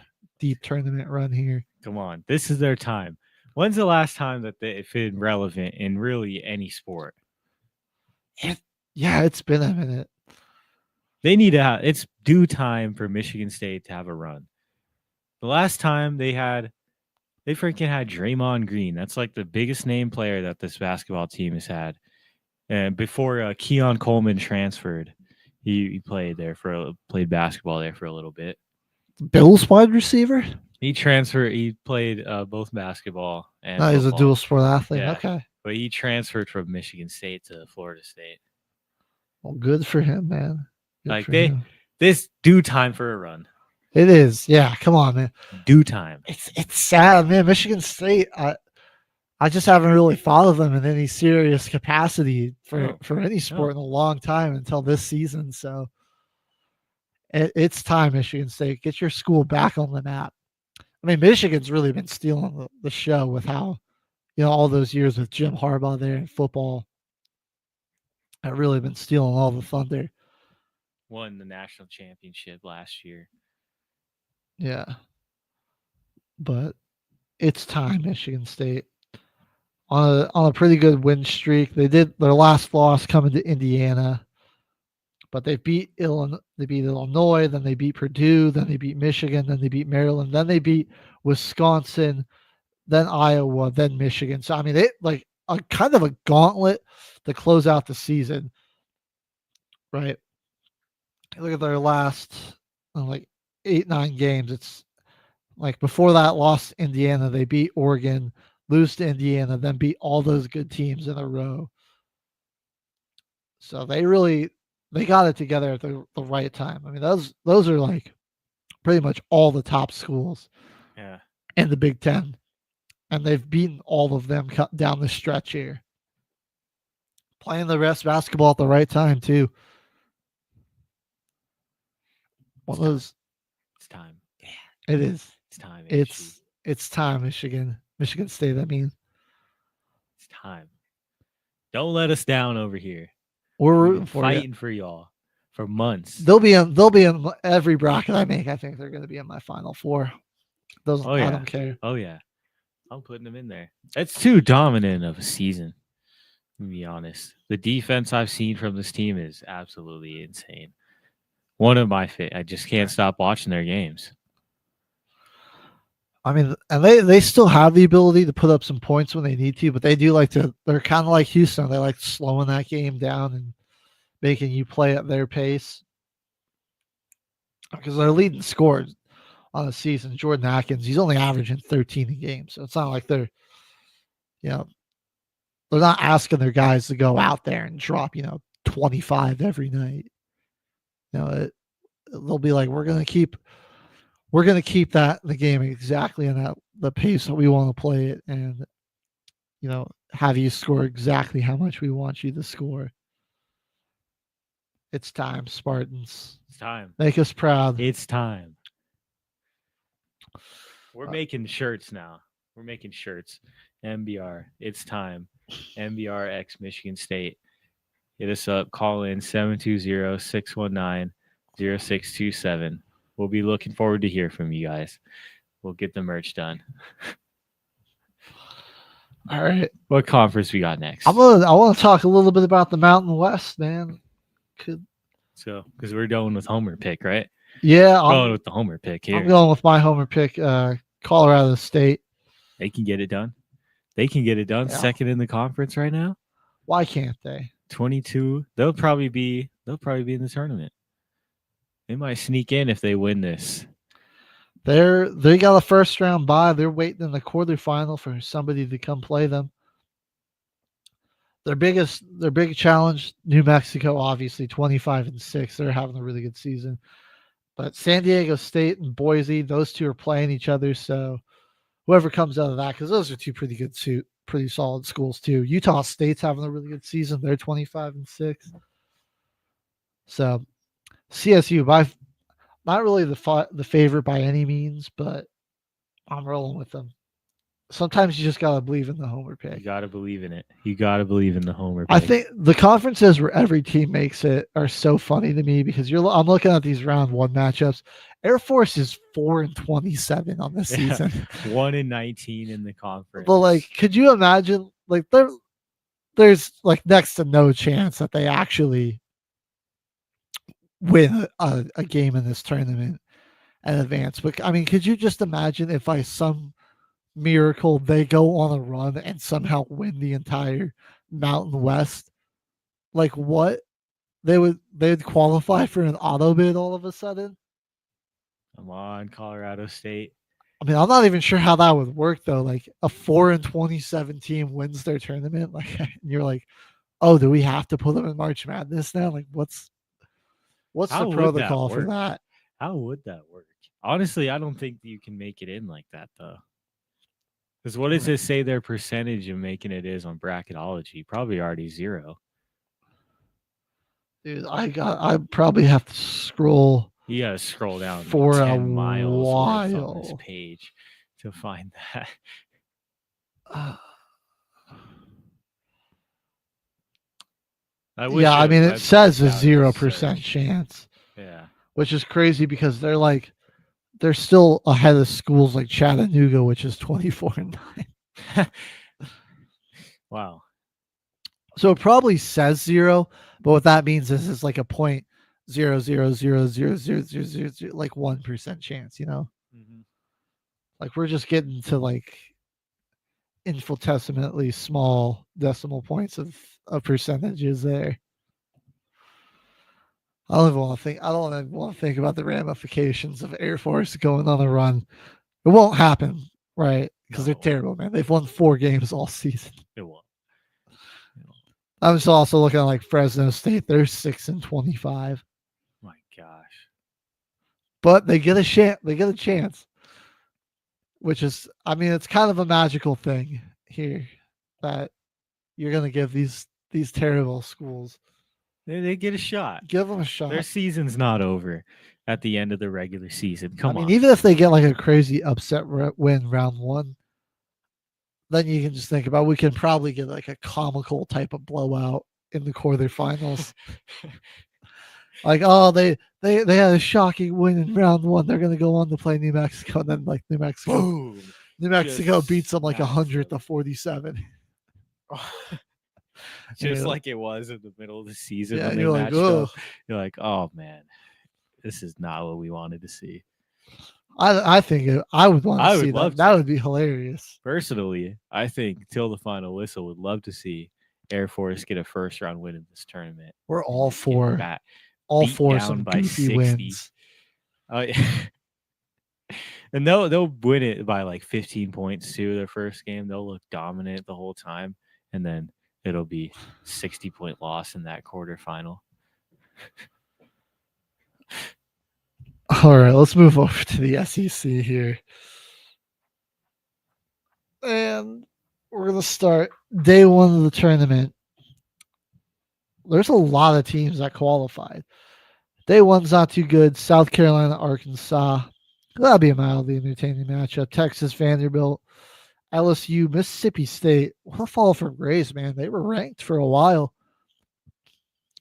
tournament run here.
Come on, this is their time. When's the last time that they've been relevant in really any sport?
Yeah, it's been a minute.
They need to have. It's due time for Michigan State to have a run. The last time they freaking had Draymond Green. That's like the biggest name player that this basketball team has had. And before Keon Coleman transferred, he played basketball there for a little bit.
Bills wide receiver?
He transferred. He played both basketball and
he's a dual sport athlete.
Yeah.
Okay.
But he transferred from Michigan State to Florida State.
Well, good for him, man.
This due time for a run.
It is. Yeah, come on, man.
Due time.
It's sad, man. Michigan State, I just haven't really thought of them in any serious capacity for any sport in a long time until this season. So it's time, Michigan State. Get your school back on the map. I mean, Michigan's really been stealing the show with how, all those years with Jim Harbaugh there in football. I've really been stealing all the thunder.
Won the national championship last year.
Yeah. But it's time, Michigan State. On a pretty good win streak. They did their last loss coming to Indiana. But they beat Illinois, then they beat Purdue, then they beat Michigan, then they beat Maryland, then they beat Wisconsin, then Iowa, then Michigan. So I mean, they like a kind of a gauntlet to close out the season. Right. Look at their last 8-9 games. It's like before that loss to Indiana, they beat Oregon, lose to Indiana, then beat all those good teams in a row. So they got it together at the right time. I mean, those are like pretty much all the top schools in the Big Ten. And they've beaten all of them down the stretch here. Playing the best basketball at the right time, too. It's
time.
Yeah, it is.
It's time.
It's time, Michigan State. I mean,
it's time. Don't let us down over here.
We're rooting for
fighting for y'all for months.
They'll be in every bracket I make. I think they're going to be in my Final Four. I don't care.
Oh yeah, I'm putting them in there. It's too dominant of a season. To be honest, the defense I've seen from this team is absolutely insane. One of my I just can't stop watching their games.
I mean, and they still have the ability to put up some points when they need to, but they do they're kind of like Houston. They like slowing that game down and making you play at their pace. Because their leading scorer on the season, Jordan Atkins, he's only averaging 13 a game. So it's not like they're not asking their guys to go out there and drop, 25 every night. They'll be like, we're going to keep the game exactly in the pace that we want to play it, and have you score exactly how much we want you to score. It's time, Spartans.
It's time.
Make us proud.
It's time. We're making shirts now. We're making shirts. MBR. It's time. MBR X Michigan State. Hit us up. Call in 720-619-0627. We'll be looking forward to hear from you guys. We'll get the merch done.
All right.
What conference we got next?
I want to talk a little bit about the Mountain West, man.
So, because we're going with Homer pick, right?
Yeah.
I'm going with the Homer pick here.
I'm going with my Homer pick, Colorado State.
They can get it done. Yeah. Second in the conference right now.
Why can't they?
22. They'll probably be in the tournament. They might sneak in if they win this.
They got a first round bye. They're waiting in the quarterfinal for somebody to come play them. Their big challenge, New Mexico, obviously 25-6. They're having a really good season. But San Diego State and Boise, those two are playing each other. So whoever comes out of that, because those are two pretty solid schools too. Utah State's having a really good season. They're 25-6. So CSU, not really the favorite by any means, but I'm rolling with them. Sometimes you just gotta believe in the homer
You
pick.
got to believe in it. You got to believe in the homer
I
pick.
think the conferences where every team makes it are so funny to me because I'm looking at these round one matchups. Air Force is 4-27 on this season.
1-19 in the conference.
But like, could you imagine? Like, there's like next to no chance that they actually win a game in this tournament and advance. But I mean, could you just imagine if by some miracle they go on a run and somehow win the entire Mountain West? Like what? They'd qualify for an auto bid all of a sudden.
Come on, Colorado State.
I mean, I'm not even sure how that would work though. Like a 4-27 team wins their tournament, like and you're like, oh, do we have to put them in March Madness now? Like, what's
How
the
would
protocol for
work?
that?
How would that work? Honestly, I don't think you can make it in like that though. Because what does it say their percentage of making it is on bracketology? Probably already 0.
Dude, I probably have to scroll
You got to scroll down
for
10
a
miles worth on this
while.
page to find that. I wish
Yeah, I mean, it
website
says a
out a
0%
search.
chance,
Yeah.
which is crazy because they're still ahead of schools like Chattanooga, which is 24-9.
Wow.
So it probably says 0, but what that means is it's like a 0.0000000, like 1% chance, you know?
Mhm.
Like we're just getting to like infinitesimally small decimal points of percentages there. I don't even want to think. I don't even want to think about the ramifications of Air Force going on a run. It won't happen, right? Because they're terrible, man. They've won 4 games all season.
It won't.
I'm just also looking at like Fresno State. They're 6-25,
My gosh.
but they get a chance. They get a chance, which is, I mean, it's kind of a magical thing here that you're gonna give these terrible schools.
They get a shot.
Give them a shot.
Their season's not over at the end of the regular season. Come
I
on.
mean, even if they get like a crazy upset win round one, then you can just think about we can probably get like a comical type of blowout in the quarterfinals. Like, oh, they had a shocking win in round one. They're gonna go on to play New Mexico, and then like New Mexico
Boom.
Just beats them like 100-47.
Just like it was in the middle of the season
Yeah,
when they
you're like,
matched
"Ugh."
up. You're like, oh man, this is not what we wanted to see.
I think I would want
I
to
would
see
love
that. That would be hilarious.
Personally, I think till the final whistle would love to see Air Force get a first round win in this tournament.
We're all
Get
for
beat
some
down by
goofy
60.
wins.
Oh yeah. And they'll win it by like 15 points too. Their first game, they'll look dominant the whole time, and then it'll be 60-point loss in that quarterfinal.
All right, let's move over to the SEC here. And we're going to start day one of the tournament. There's a lot of teams that qualified. Day one's not too good. South Carolina, Arkansas. That'll be a mildly entertaining matchup. Texas, Vanderbilt, LSU, Mississippi State. What a fall from grace, man. They were ranked for a while.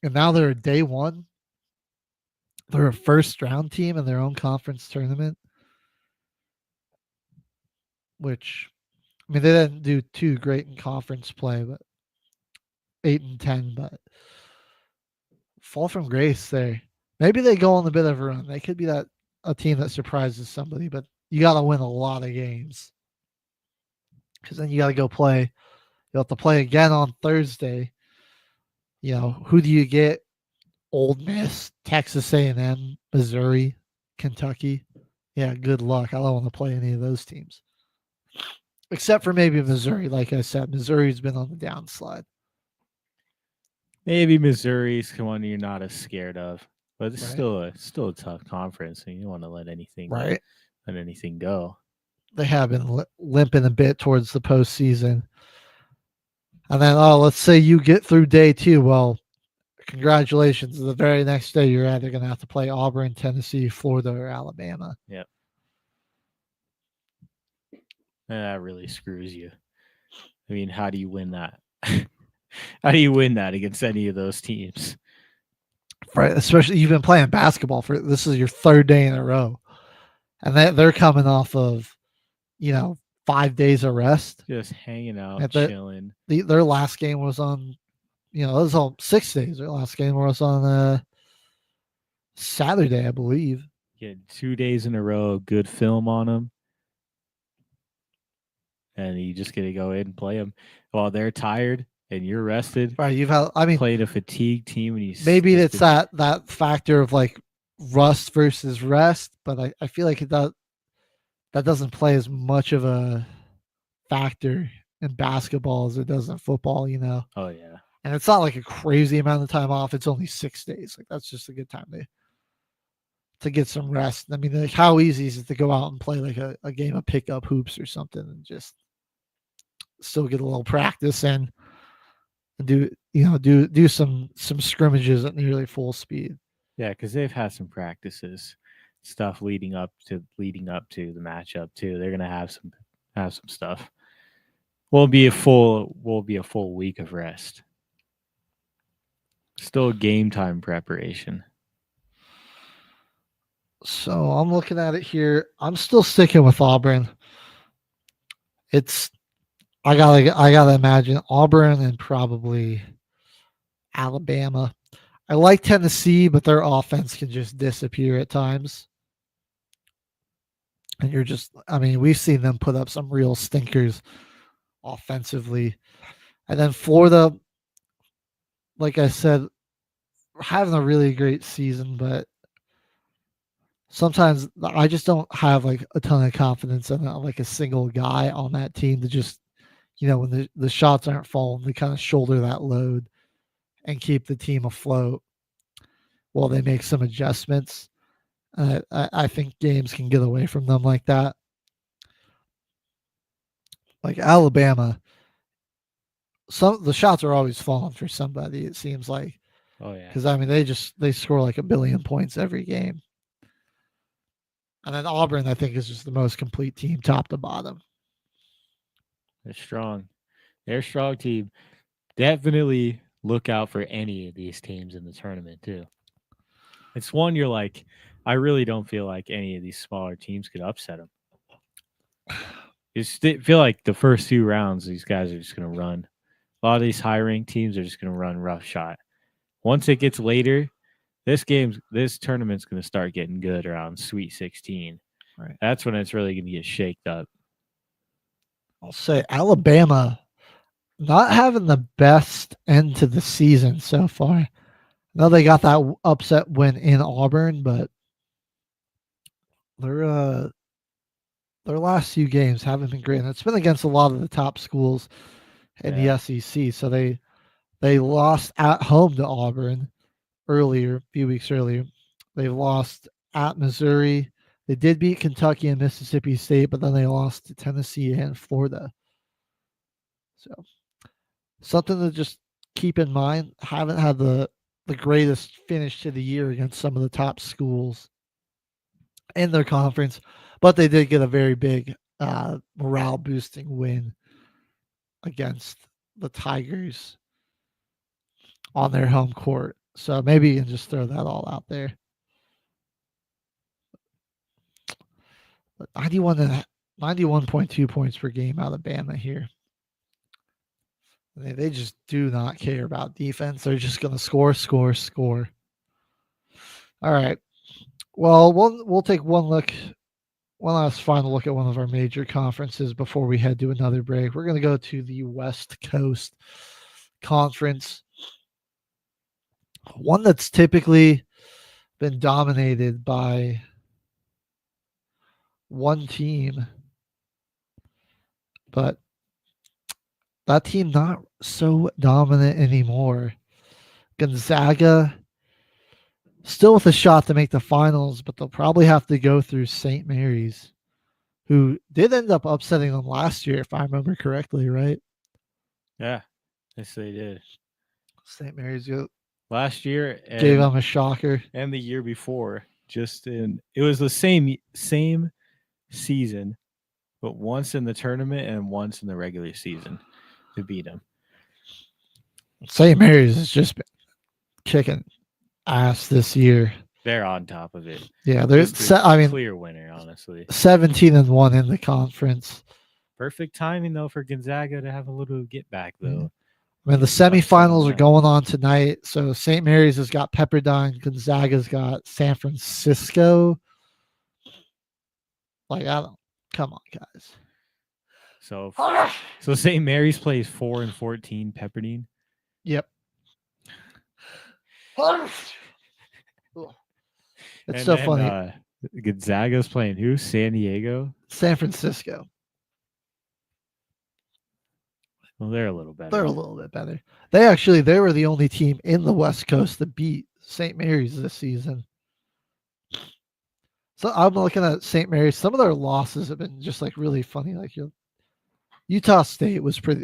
And now they're a day one. They're a first round team in their own conference tournament. Which, I mean, they didn't do too great in conference play, but 8-10, but fall from grace there. Maybe they go on a bit of a run. They could be a team that surprises somebody, but you got to win a lot of games. Because then you got to go play. You'll have to play again on Thursday. You know, who do you get? Old Miss, Texas A&M, Missouri, Kentucky. Yeah, good luck. I don't want to play any of those teams. Except for maybe Missouri. Like I said, Missouri's been on the downslide.
Maybe Missouri's one you're not as scared of, but it's
Right.
still a tough conference, and you don't want to let anything go.
They have been limping a bit towards the postseason. And then, let's say you get through day two. Well, congratulations. The very next day, you're either going to have to play Auburn, Tennessee, Florida, or Alabama.
Yep. That really screws you. I mean, how do you win that? How do you win that against any of those teams?
Right, especially you've been playing basketball for this is your third day in a row, and they're coming off of, 5 days of rest.
Just hanging out,
And
chilling.
Their last game was on, it was on 6 days. Their last game was on Saturday, I believe.
Get 2 days in a row of good film on them, and you just get to go in and play them while they're tired and you're rested.
Right,
played a fatigued team, and you
maybe it's that factor of like rust versus rest, but I feel like that doesn't play as much of a factor in basketball as it does in football.
Oh yeah,
and it's not like a crazy amount of time off. It's only 6 days. Like that's just a good time to get some rest. I mean, like how easy is it to go out and play like a game of pickup hoops or something and just still get a little practice and do some scrimmages at nearly full speed.
Yeah, because they've had some practices, stuff leading up to the matchup too. They're gonna have some stuff. Will be a full week of rest. Still game time preparation.
So I'm looking at it here. I'm still sticking with Auburn. I gotta imagine Auburn and probably Alabama. I like Tennessee, but their offense can just disappear at times. And we've seen them put up some real stinkers offensively. And then Florida, like I said, having a really great season, but sometimes I just don't have like a ton of confidence in like a single guy on that team to just, when the shots aren't falling, they kind of shoulder that load and keep the team afloat while they make some adjustments. I think games can get away from them like that. Like Alabama, the shots are always falling for somebody, it seems like.
Oh yeah.
Because they score like 1 billion points every game. And then Auburn, I think, is just the most complete team, top to bottom.
They're strong. They're a strong team. Definitely look out for any of these teams in the tournament too. It's one you're like, I really don't feel like any of these smaller teams could upset them. You feel like the first 2 rounds, these guys are just going to run. A lot of these high-ranked teams are just going to run roughshod. Once it gets later, this tournament's going to start getting good around Sweet 16.
Right.
That's when it's really going to get shaked up.
I'll say Alabama not having the best end to the season so far. I know they got that upset win in Auburn, but their last few games haven't been great. And it's been against a lot of the top schools in the SEC. So they lost at home to Auburn a few weeks earlier. They've lost at Missouri. They did beat Kentucky and Mississippi State, but then they lost to Tennessee and Florida. So something to just keep in mind. Haven't had the greatest finish to the year against some of the top schools in their conference, but they did get a very big morale boosting win against the Tigers on their home court. So maybe you can just throw that all out there. But 91.2 points per game, Alabama here. They just do not care about defense. They're just going to score. All right. Well, we'll take one last final look at one of our major conferences before we head to another break. We're going to go to the West Coast Conference, one that's typically been dominated by one team, but that team not so dominant anymore. Gonzaga still with a shot to make the finals, but they'll probably have to go through St. Mary's, who did end up upsetting them last year, if I remember correctly, right?
Yeah, yes they did.
St. Mary's
last year
gave them a shocker,
and the year before. It was the same season but once in the tournament and once in the regular season to beat them.
St. Mary's has just been kicking ass this year.
They're on top of it.
Yeah, they're
clear winner, honestly.
17-1 in the conference.
Perfect timing though for Gonzaga to have a little get back though.
I mean, the semifinals are going on tonight. So St. Mary's has got Pepperdine, Gonzaga's got San Francisco. Come on, guys.
So St. Mary's plays 4-14 Pepperdine.
Yep. It's
And
so
then,
funny.
Gonzaga's playing who? San Diego?
San Francisco.
Well, they're a little better.
They're a little bit better. They were the only team in the West Coast to beat St. Mary's this season. So I'm looking at St. Mary's. Some of their losses have been just like really funny. Like Utah State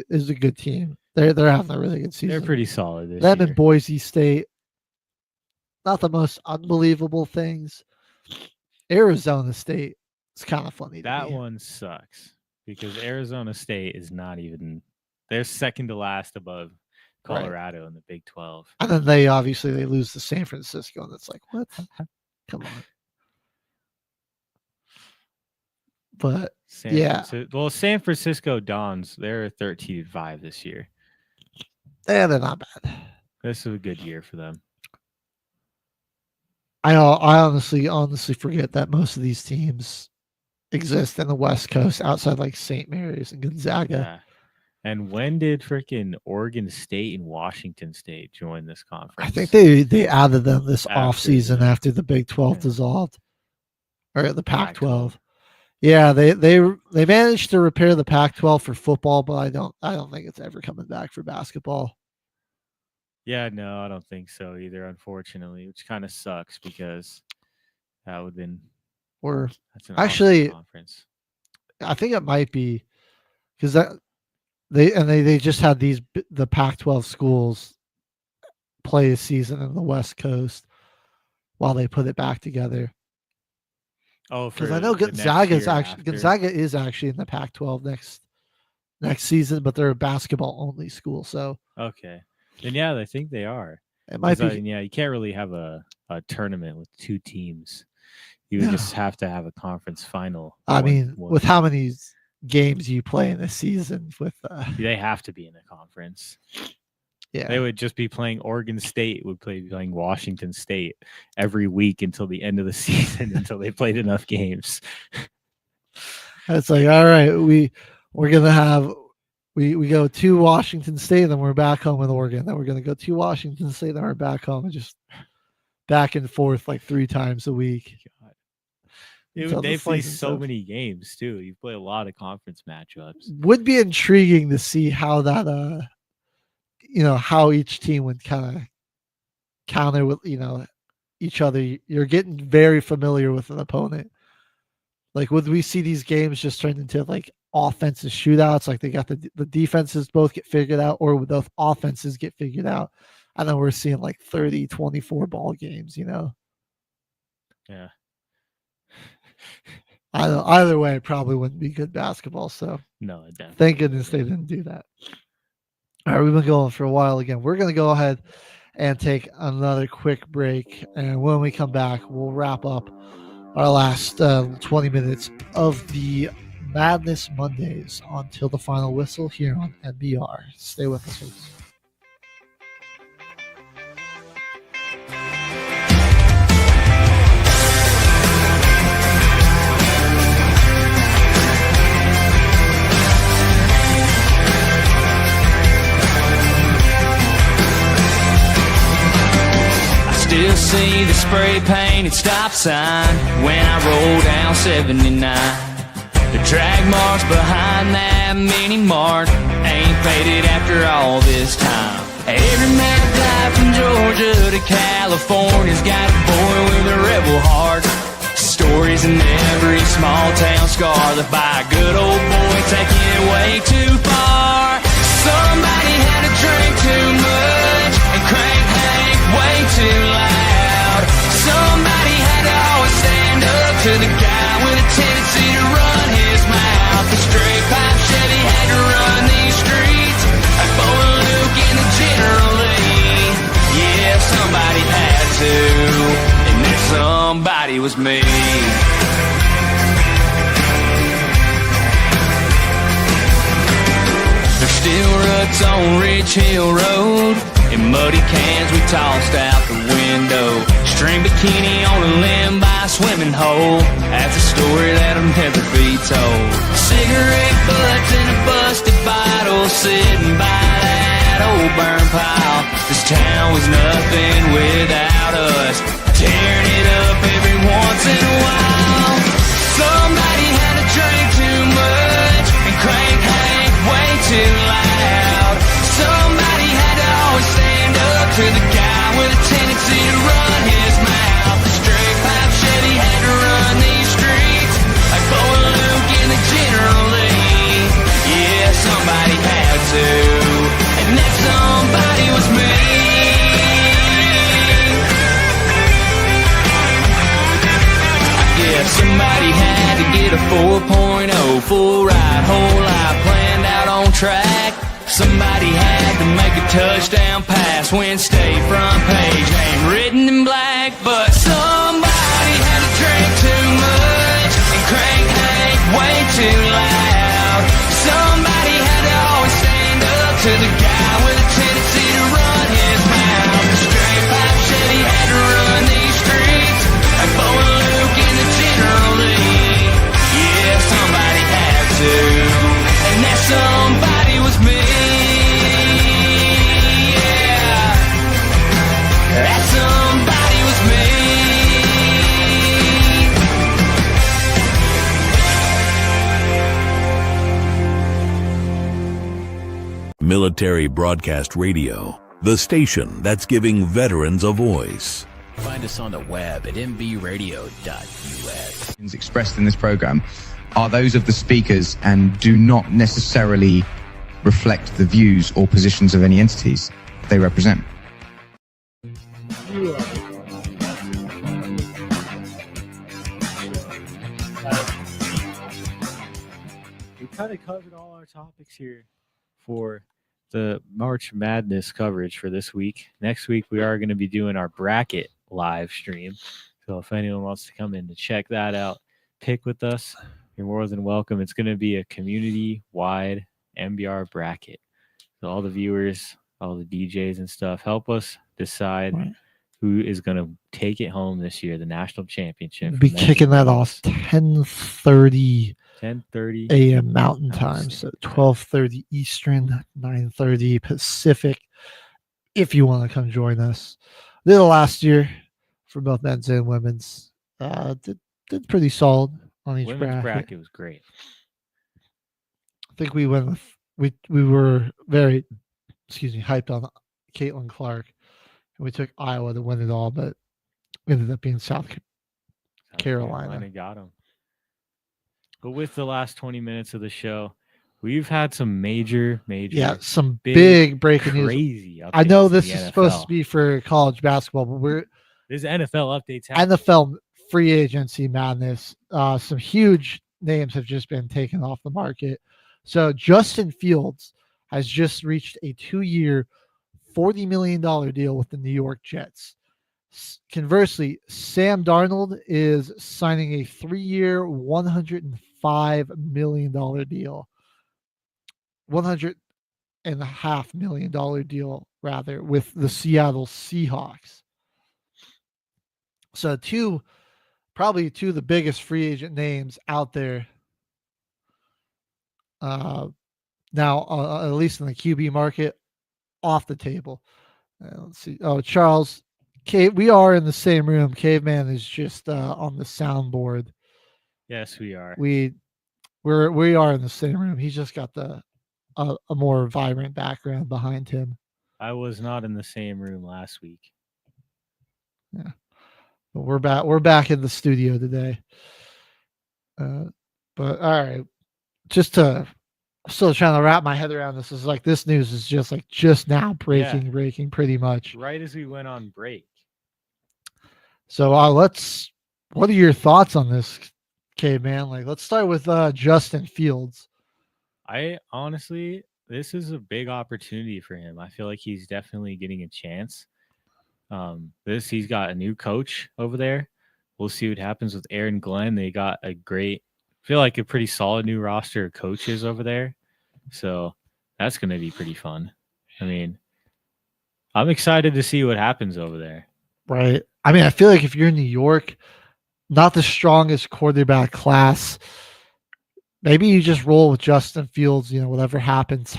is a good team. They're having a really good season.
They're pretty solid this
Them
year.
and Boise State. Not the most unbelievable things. Arizona State. It's kind of funny.
That one sucks because Arizona State is not even. They're second to last above Colorado in the Big 12.
And then they lose to San Francisco, and it's like, what? Come on. But
San Francisco Dons, they're 13-5 this year.
Yeah, they're not bad.
This is a good year for them.
I honestly forget that most of these teams exist in the West Coast outside like St. Mary's and Gonzaga.
Yeah. And when did freaking Oregon State and Washington State join this conference?
I think they added them this offseason after the Big 12 dissolved. Or the Pac-12. Yeah, they managed to repair the Pac-12 for football, but I don't think it's ever coming back for basketball.
Yeah, no, I don't think so either, unfortunately, which kind of sucks because that would have been that's an awesome conference.
I think it might be because they just had the Pac-12 schools play a season in the West Coast while they put it back together.
Oh,
because I know Gonzaga is actually in the Pac-12 next season, but they're a basketball only school. So
okay, then yeah, I think they are.
It might be.
You can't really have a tournament with two teams. You would just have to have a conference final.
With how many games you play in a season,
they have to be in a conference.
Yeah,
they would just be playing. Oregon State would be playing Washington State every week until the end of the season until they played enough games.
It's like, all right, we're gonna have we go to Washington State, then we're back home with Oregon. Then we're gonna go to Washington State, then we're back home, and just back and forth like 3 times a week.
They play so many games too. You play a lot of conference matchups.
Would be intriguing to see how that how each team would kind of counter with each other. You're getting very familiar with an opponent. Like, would we see these games just turn into like offensive shootouts? Like they got the defenses both get figured out, or would both offenses get figured out? And then we're seeing like 30-24 ball games.
Yeah.
Either way, it probably wouldn't be good basketball. So
no, definitely.
Thank goodness they didn't do that. All right, we've been going for a while again. We're going to go ahead and take another quick break. And when we come back, we'll wrap up our last 20 minutes of the Madness Mondays until the final whistle here on NBR. Stay with us, folks.
Still see the spray painted stop sign when I roll down 79. The drag marks behind that mini mart ain't faded after all this time. Every man dive from Georgia to California's got a boy with a rebel heart. Stories in every small town scar that by a good old boy taking it way too far. Somebody had to drink too much and crank Hank way too loud. Somebody had to always stand up to the guy with a tendency to run his mouth. The somebody was me. There's still ruts on Ridge Hill Road, and muddy cans we tossed out the window. String bikini on a limb by a swimming hole. That's a story that'll never be told. Cigarette butts in a busted bottle, sitting by that old burn pile. This town was nothing without us, tearing it up every once in a while. Somebody had to drink too much and crank Hank way too loud. Somebody had to always stand up to the guy with a tendency to run his mouth. The straight pipe Chevy had to run these streets like Bo and Luke in the General Lee. Yeah, somebody had to, and that somebody was me. I guess somebody had to get a 4.0 full ride, whole life planned out on track. Somebody had to make a touchdown pass when State front page name written in black. But somebody had to drink too much and crank Hank way too loud. Somebody had to always stand up to the guy with a tendency to run his mouth. The straight pipe Chevy had to run these streets like Bo and Luke in the General Lee. Yeah, somebody had to, and that somebody was me. That somebody was
me. Military Broadcast Radio, the station that's giving veterans a voice.
Find us on the web at mbradio.us.
Expressed in this program are those of the speakers and do not necessarily reflect the views or positions of any entities they represent.
We kind of covered all our topics here for the March Madness coverage for this week. Next week, we are going to be doing our bracket live stream. So if anyone wants to come in to check that out, pick with us, you're more than welcome. It's going to be a community-wide MBR bracket. So all the viewers, all the DJs and stuff, help us decide who is going to take it home this year, the national championship.
Be kicking that off 10:30 a.m. Mountain Time, so 12:30 Eastern, 9:30 Pacific. If you want to come join us, did it last year for both men's and women's. Did pretty solid on each
women's bracket was great.
I think we went with we were very hyped on Caitlin Clark, and we took Iowa to win it all, but ended up being South Carolina.
Got them. But with the last 20 minutes of the show, we've had some major,
some big breaking
crazy
news. I know this is supposed to be for college basketball, but
there's NFL updates.
NFL free agency madness. Some huge names have just been taken off the market. So Justin Fields has just reached a 2-year, $40 million deal with the New York Jets. Conversely, Sam Darnold is signing a 3-year, $105 million deal. $100.5 million deal, rather, with the Seattle Seahawks. So probably two of the biggest free agent names out there now, at least in the QB market, off the table. Let's see. Oh, Charles, we are in the same room. Caveman is just on the soundboard.
Yes, we are.
We are in the same room. He's just got a more vibrant background behind him.
I was not in the same room last week.
Yeah, but we're back in the studio today. But all right, I'm still trying to wrap my head around this. Is like this news is just now breaking pretty much
right as we went on break.
So what are your thoughts on this, Caveman? Let's start with Justin Fields.
I honestly, this is a big opportunity for him. I feel like he's definitely getting a chance. He's got a new coach over there we'll see what happens with Aaron Glenn. They got a feel like a pretty solid new roster of coaches over there. So that's going to be pretty fun. I mean, I'm excited to see what happens over there.
Right. I mean, I feel like if you're in New York, not the strongest quarterback class, maybe you just roll with Justin Fields. Whatever happens.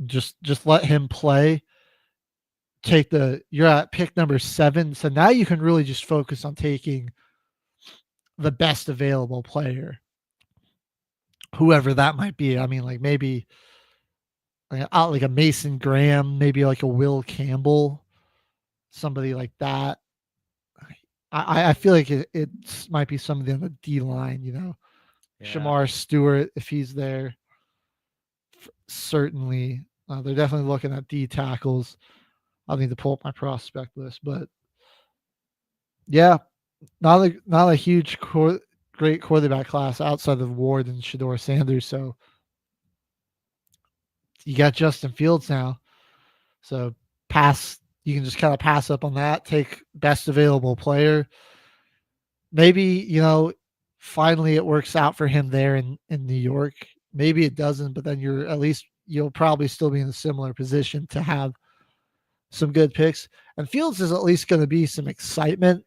Just let him play. You're at pick number 7, so now you can really just focus on taking the best available player, whoever that might be. I mean, like maybe like a Mason Graham, maybe like a Will Campbell, somebody like that. I feel like it might be somebody on the D line,
Yeah.
Shamar Stewart, if he's there. Certainly, they're definitely looking at D tackles. I'll need to pull up my prospect list, but yeah, not a huge great quarterback class outside of Ward and Shedeur Sanders. So you got Justin Fields now. So you can just kind of pass up on that, take best available player. Maybe, finally it works out for him there in New York. Maybe it doesn't, but then you'll probably still be in a similar position to have some good picks. And Fields is at least going to be some excitement,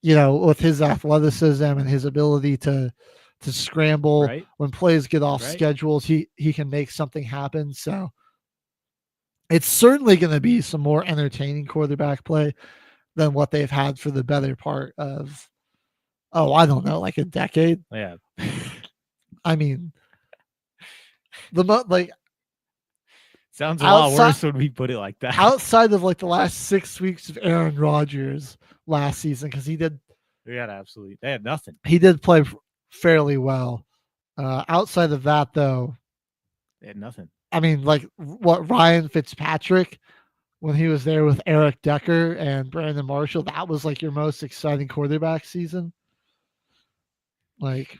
with his athleticism and his ability to scramble when plays get off schedules. He can make something happen. So it's certainly going to be some more entertaining quarterback play than what they've had for the better part of, I don't know, like a decade.
Yeah.
I mean,
sounds a lot worse when we put it like that.
Outside of like the last 6 weeks of Aaron Rodgers last season, because he did.
They had nothing.
He did play fairly well. Outside of that, though,
they had nothing.
I mean, like what Ryan Fitzpatrick, when he was there with Eric Decker and Brandon Marshall, that was like your most exciting quarterback season. Like,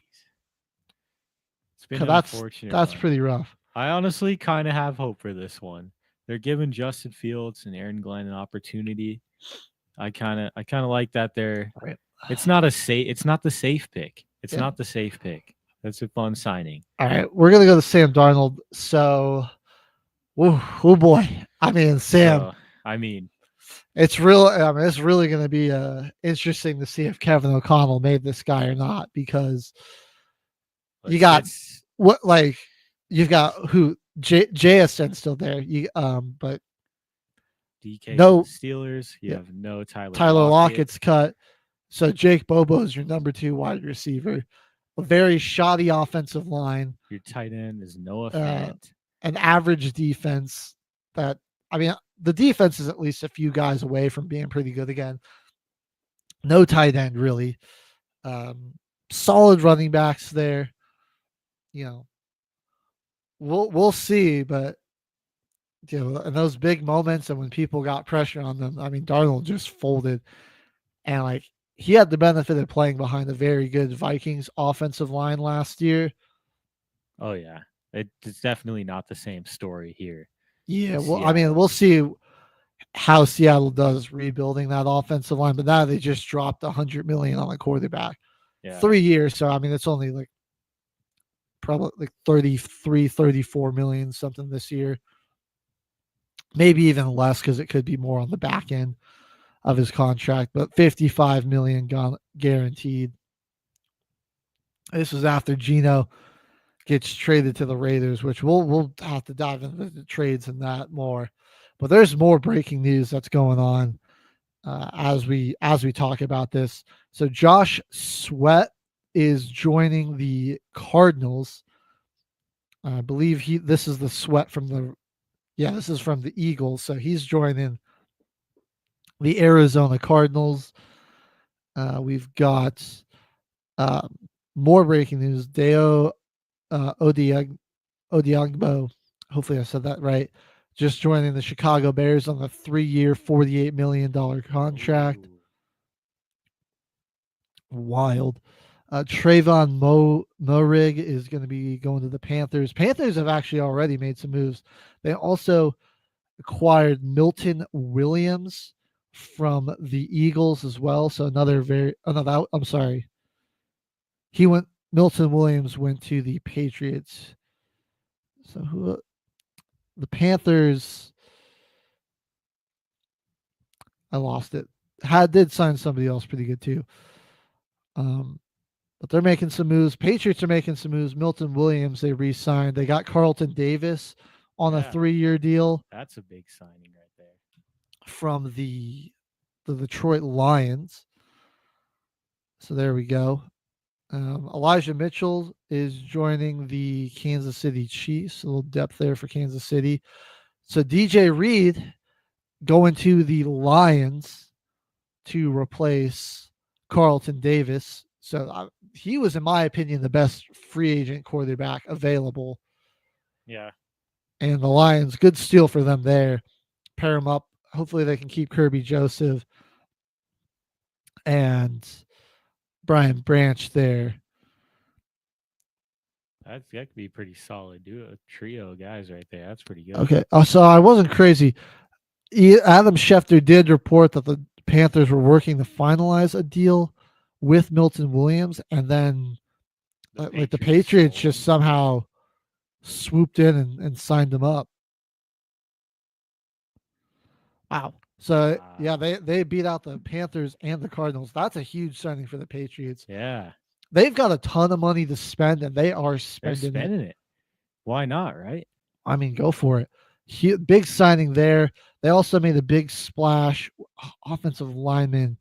it's been
that's pretty rough.
I honestly kind of have hope for this one. They're giving Justin Fields and Aaron Glenn an opportunity. I kind of like that. It's not the safe pick. It's not the safe pick. That's a fun signing.
All right, we're gonna go to Sam Darnold. So, oh boy. I mean, Sam. It's real. It's really going to be interesting to see if Kevin O'Connell made this guy or not, because you've got who JSN still there. But
DK
no
Steelers. You have no
Tyler Lockett's cut. So Jake Bobo is your number 2 wide receiver. A very shoddy offensive line.
Your tight end is Noah Fant.
An average defense the defense is at least a few guys away from being pretty good again. No tight end, really. Solid running backs there. We'll see, but in those big moments and when people got pressure on them, Darnold just folded, and he had the benefit of playing behind a very good Vikings offensive line last year.
Oh yeah, it's definitely not the same story here.
Yeah, we'll see how Seattle does rebuilding that offensive line, but now they just dropped $100 million on a quarterback. 3 years, so it's only probably 33, 34 million something this year. Maybe even less, because it could be more on the back end of his contract, but 55 million guaranteed. This was after Geno gets traded to the Raiders, which we'll have to dive into the trades and that more. But there's more breaking news that's going on as we talk about this. So Josh Sweat is joining the Cardinals. I believe this is the Sweat from the Eagles. So he's joining the Arizona Cardinals. We've got more breaking news. Deo Odiagbo, hopefully I said that right, just joining the Chicago Bears on a 3-year, $48 million contract. Wild. Trayvon Moehrig is going to be going to the Panthers. Panthers have actually already made some moves. They also acquired Milton Williams from the Eagles as well. So I'm sorry. Milton Williams went to the Patriots. So the Panthers, I lost it. Did sign somebody else pretty good too. But they're making some moves. Patriots are making some moves. Milton Williams, they re-signed. They got Carlton Davis on a 3-year deal.
That's a big signing right there.
From the Detroit Lions. So there we go. Elijah Mitchell is joining the Kansas City Chiefs. A little depth there for Kansas City. So DJ Reed going to the Lions to replace Carlton Davis. So he was, in my opinion, the best free agent quarterback available.
Yeah.
And the Lions, good steal for them there. Pair them up. Hopefully they can keep Kirby Joseph and Brian Branch there.
That could be pretty solid. Do a trio of guys right there. That's pretty good.
Okay. So I wasn't crazy. Adam Schefter did report that the Panthers were working to finalize a deal with Milton Williams, and then the Patriots just somehow swooped in and signed him up. Wow. So yeah, they beat out the Panthers and the Cardinals. That's a huge signing for the Patriots.
Yeah.
They've got a ton of money to spend, and they are spending
it. Why not, right?
I mean, go for it. Big signing there. They also made a big splash. Offensive lineman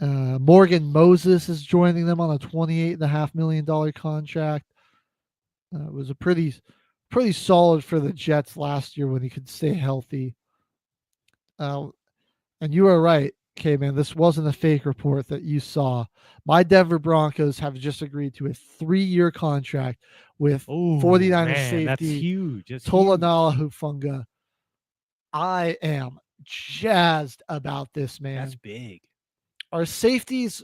Morgan Moses is joining them on a $28.5 million contract. It was a pretty solid for the Jets last year when he could stay healthy. And you were right, K-Man. This wasn't a fake report that you saw. My Denver Broncos have just agreed to a 3-year contract with 49ers safety.
That's huge.
Tolanala Hufunga. I am jazzed about this, man.
That's big.
Our safeties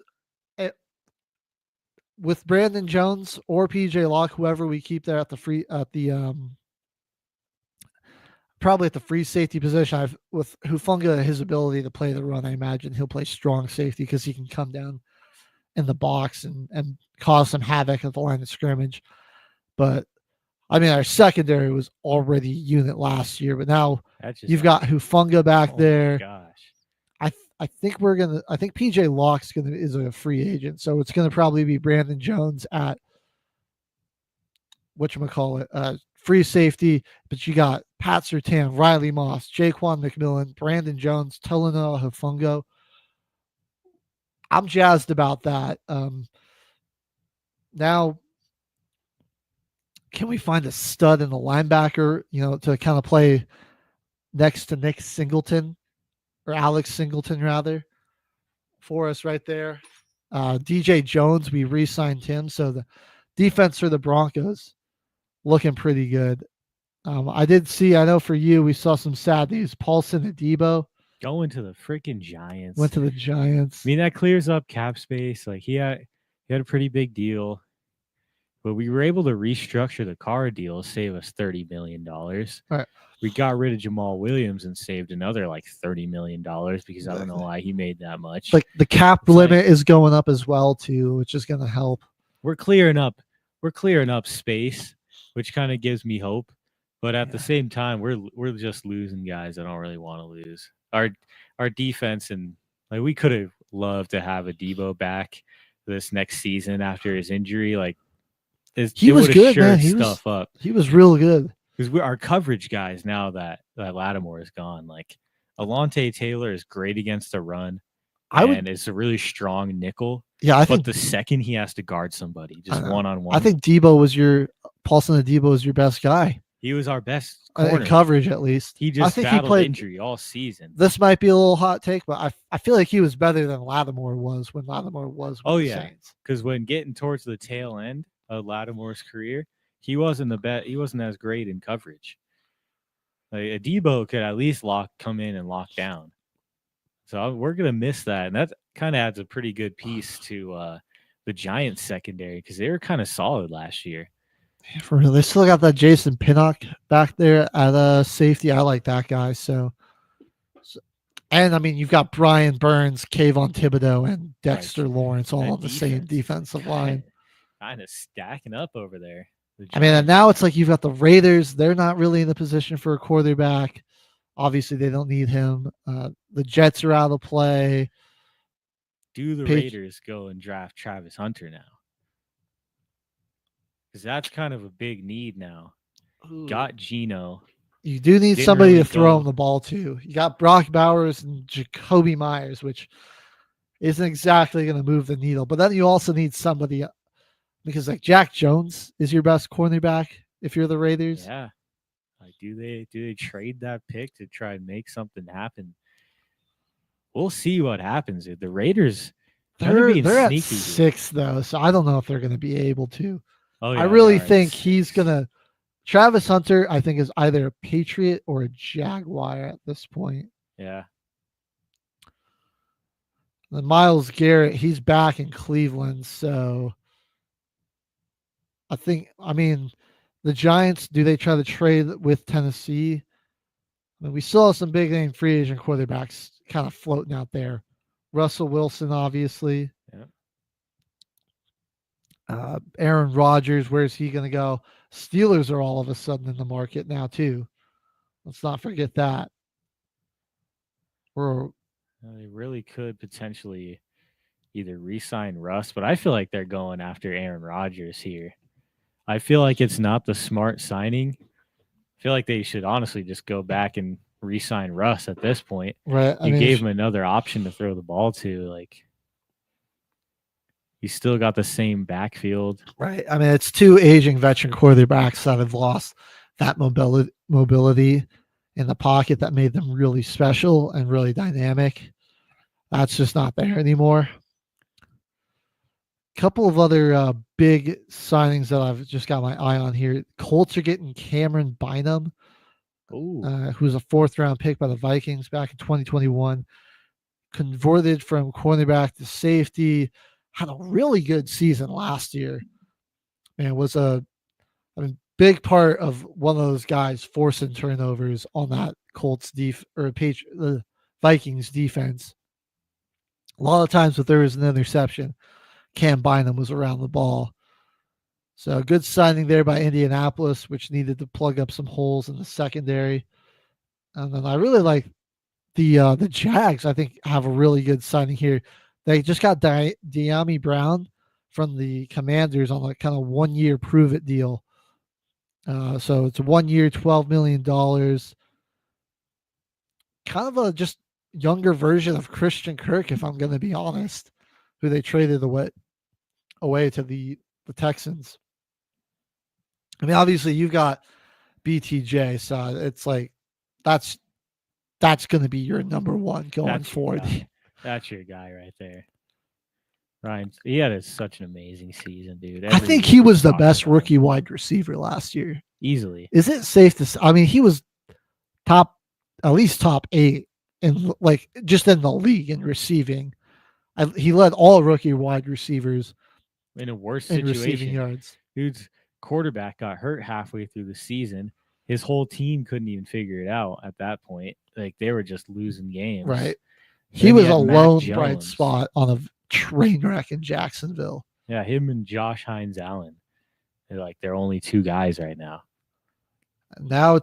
with Brandon Jones or PJ Locke, whoever we keep there probably at the free safety position. With Hufunga, his ability to play the run, I imagine he'll play strong safety because he can come down in the box and cause some havoc at the line of scrimmage. But I mean, our secondary was already a unit last year, but now you've got Hufunga back there.
Gosh.
I think PJ Locke's is a free agent, so it's gonna probably be Brandon Jones at free safety. But you got Pat Surtain, Riley Moss, Jaquan McMillan, Brandon Jones, Tolanala Hufunga. I'm jazzed about that. Now, can we find a stud in the linebacker, to kind of play next to Nick Singleton or Alex Singleton rather for us right there? DJ Jones, we re-signed him. So the defense for the Broncos looking pretty good. I know for you, we saw some sad news. Paulson Adebo
going to the freaking Giants.
Went to the Giants.
I mean, that clears up cap space. Like he had a pretty big deal, but we were able to restructure the Carr deal, save us $30 million.
Right.
We got rid of Jamal Williams and saved another like $30 million because I don't know why he made that much.
Like the cap limit is going up as well too, which is going to help.
We're clearing up space, which kind of gives me hope. But at the same time, we're just losing guys I don't really want to lose. Our defense, and like we could have loved to have Adebo back this next season after his injury. Like
he was good, man. He was real good.
Because our coverage guys, now that Lattimore is gone, like Alontae Taylor is great against the run, and it's a really strong nickel.
Yeah,
but the second he has to guard somebody, just one-on-one.
I think Paulson Adebo was your best guy.
He was our best corner.
In coverage, at least.
He just battled injury all season.
This might be a little hot take, but I feel like he was better than Lattimore was when Lattimore was with the Saints.
Because when getting towards the tail end of Lattimore's career, he wasn't as great in coverage. Like Adebo could at least come in and lock down. So we're gonna miss that, and that kind of adds a pretty good piece to the Giants secondary because they were kind of solid last year.
Yeah, for real. They still got that Jason Pinnock back there at safety. I like that guy. So And I mean, you've got Brian Burns, Kayvon Thibodeau, and Dexter Lawrence all
That
on the same defensive line.
Kind of stacking up over there.
I mean, and now it's like you've got the Raiders. They're not really in the position for a quarterback. Obviously, they don't need him. The Jets are out of play.
Do the Raiders go and draft Travis Hunter now? Because that's kind of a big need now. Got Geno.
You do need
Didn't
somebody
really
to throw
go.
him the ball to. You got Brock Bowers and Jacoby Myers, which isn't exactly going to move the needle. But then you also need somebody, because like Jack Jones is your best cornerback if you're the Raiders.
Yeah. Like, do they trade that pick to try and make something happen? We'll see what happens. The Raiders,
They're at
sneaky.
6 though, so I don't know if they're going to be able to.
Oh, yeah,
I really
they are at
think
6.
he's going to. Travis Hunter, I think, is either a Patriot or a Jaguar at this point.
Yeah.
Then Myles Garrett, he's back in Cleveland, so I mean, the Giants, do they try to trade with Tennessee? I mean, we still have some big name free agent quarterbacks kind of floating out there. Russell Wilson, obviously.
Yeah.
Aaron Rodgers, where's he going to go? Steelers are all of a sudden in the market now, too. Let's not forget that.
They really could potentially either re-sign Russ, but I feel like they're going after Aaron Rodgers here. I feel like it's not the smart signing. I feel like they should honestly just go back and re-sign Russ at this point.
Right.
You gave him another option to throw the ball to. Like, you still got the same backfield.
Right. I mean, it's 2 aging veteran quarterbacks that have lost that mobility in the pocket that made them really special and really dynamic. That's just not there anymore. Couple of other big signings that I've just got my eye on here. Colts are getting Cameron Bynum, who's a 4th-round pick by the Vikings back in 2021. Converted from cornerback to safety. Had a really good season last year. And was a big part of one of those guys forcing turnovers on that Colts the Vikings defense. A lot of times if there was an interception, Cam Bynum was around the ball. So a good signing there by Indianapolis, which needed to plug up some holes in the secondary. And then I really like the Jags, I think, have a really good signing here. They just got De'Ami Brown from the Commanders on a kind of 1-year prove-it deal. So it's a 1 year, $12 million. Kind of a just younger version of Christian Kirk, if I'm going to be honest, who they traded away to the Texans. I mean, obviously you've got BTJ, so it's like that's going to be your number one going forward.
That's your guy right there. Ryan, he had such an amazing season, dude.
I think he was the best rookie wide receiver last year.
Easily.
Is it safe to say? I mean, he was at least top 8 in just in the league in receiving. He led all rookie wide receivers
in a worse
in
situation.
Receiving yards.
Dude's quarterback got hurt halfway through the season. His whole team couldn't even figure it out at that point. Like, they were just losing games.
Right. He was a lone bright spot on a train wreck in Jacksonville.
Yeah, him and Josh Hines Allen. They're only 2 guys right now.
Now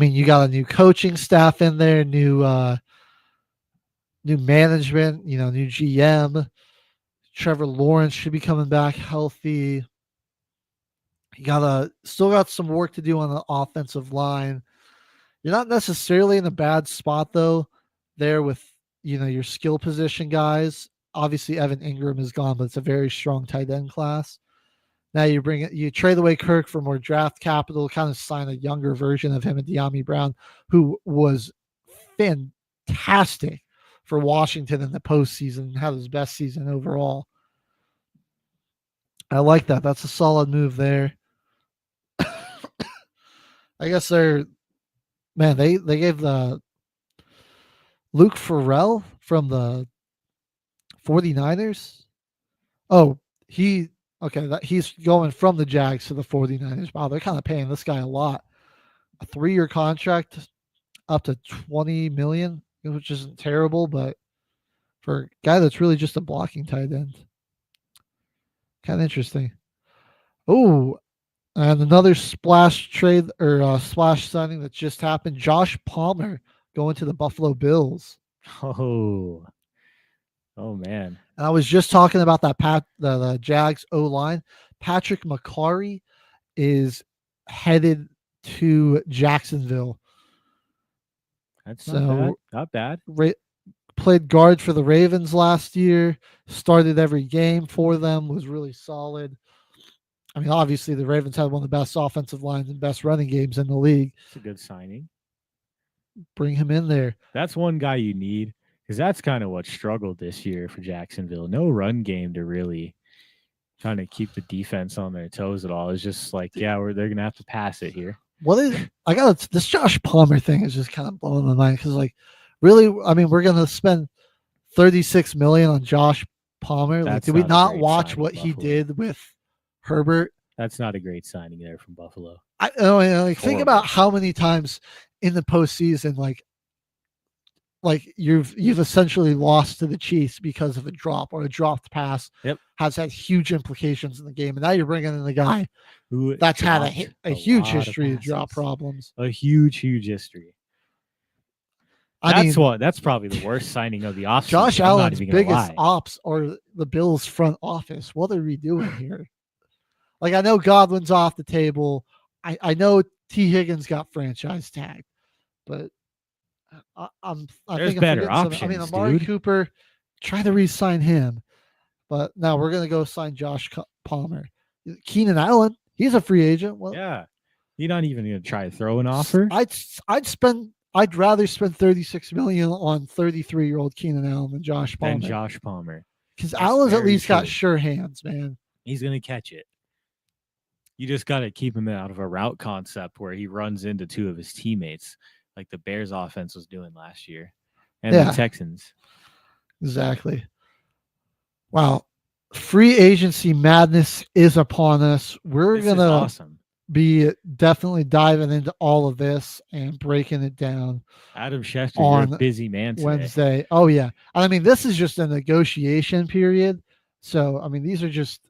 you got a new coaching staff in there, new management, new GM. Trevor Lawrence should be coming back healthy. You still got some work to do on the offensive line. You're not necessarily in a bad spot though, there with your skill position guys. Obviously, Evan Ingram is gone, but it's a very strong tight end class. Now you trade away Kirk for more draft capital, kind of sign a younger version of him and De'Ami Brown, who was fantastic for Washington in the postseason, had his best season overall. I like that. That's a solid move there. I guess they gave the Luke Farrell from the 49ers. Oh, he's going from the Jags to the 49ers. Wow, they're kind of paying this guy a lot. A 3-year contract up to $20 million, which isn't terrible, but for a guy that's really just a blocking tight end, kind of interesting. Oh, and another splash trade or splash signing that just happened. Josh Palmer going to the Buffalo Bills.
Oh man.
And I was just talking about that the Jags O-line. Patrick McCarry is headed to Jacksonville.
That's not bad.
Played guard for the Ravens last year, started every game for them, was really solid. I mean, obviously the Ravens had one of the best offensive lines and best running games in the league.
It's a good signing.
Bring him in there.
That's one guy you need, because that's kind of what struggled this year for Jacksonville. No run game to really trying to keep the defense on their toes at all. It's just like, they're going to have to pass it here.
This Josh Palmer thing is just kind of blowing my mind, because like, really, I mean, we're going to spend $36 million on Josh Palmer. Like, did we not watch what he did with Herbert?
That's not a great signing there from Buffalo.
Think about how many times in the postseason, like you've essentially lost to the Chiefs because of a drop or a dropped pass.
Yep,
has had huge implications in the game, and now you're bringing in the guy that's had a huge history of drop problems.
A huge history. That's probably the worst signing of the offseason.
Josh Allen's biggest ops are the Bills front office. What are we doing here? Like, I know Godwin's off the table. I know T. Higgins got franchise tagged, but I think
better options.
Amari Cooper, try to re-sign him, but now we're gonna go sign Josh Palmer. Keenan Allen, he's a free agent. Well,
yeah, you're not even gonna try to throw an offer.
I'd rather spend $36 million on 33-year-old Keenan Allen than Josh Palmer. Because Allen's at least got sure hands, man.
He's gonna catch it. You just got to keep him out of a route concept where he runs into two of his teammates, like the Bears offense was doing last year, and the Texans.
Exactly. Wow. Free agency madness is upon us. We're going to be definitely diving into all of this and breaking it down.
Adam Schefter, you're a busy man today.
Wednesday. Oh, yeah. I mean, this is just a negotiation period. So, I mean, these are just,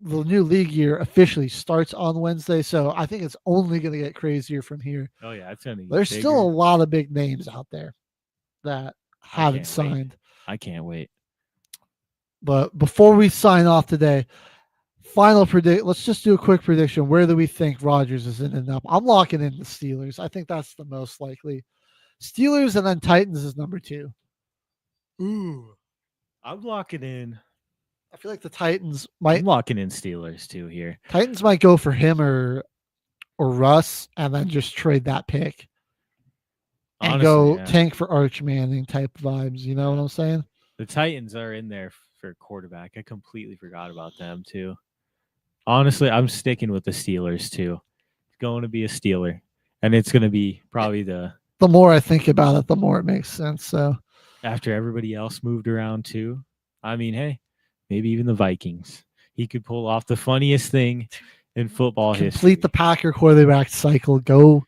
the new league year officially starts on Wednesday, so I think it's only going to get crazier from here.
Oh yeah, it's going to.
There's still a lot of big names out there that haven't signed.
I can't wait.
But before we sign off today, let's just do a quick prediction. Where do we think Rodgers is ending up? I'm locking in the Steelers. I think that's the most likely. Steelers, and then Titans is number 2.
Ooh, I'm locking in.
I feel like the Titans might.
I'm locking in Steelers too here.
Titans might go for him or Russ, and then just trade that pick and go tank for Arch Manning type vibes. You know what I'm saying?
The Titans are in there for quarterback. I completely forgot about them too. Honestly, I'm sticking with the Steelers too. It's going to be a Steeler, and it's going to be probably the
more I think about it, the more it makes sense. So
after everybody else moved around too, I mean, hey. Maybe even the Vikings. He could pull off the funniest thing in football history.
Complete the Packer quarterback cycle. Go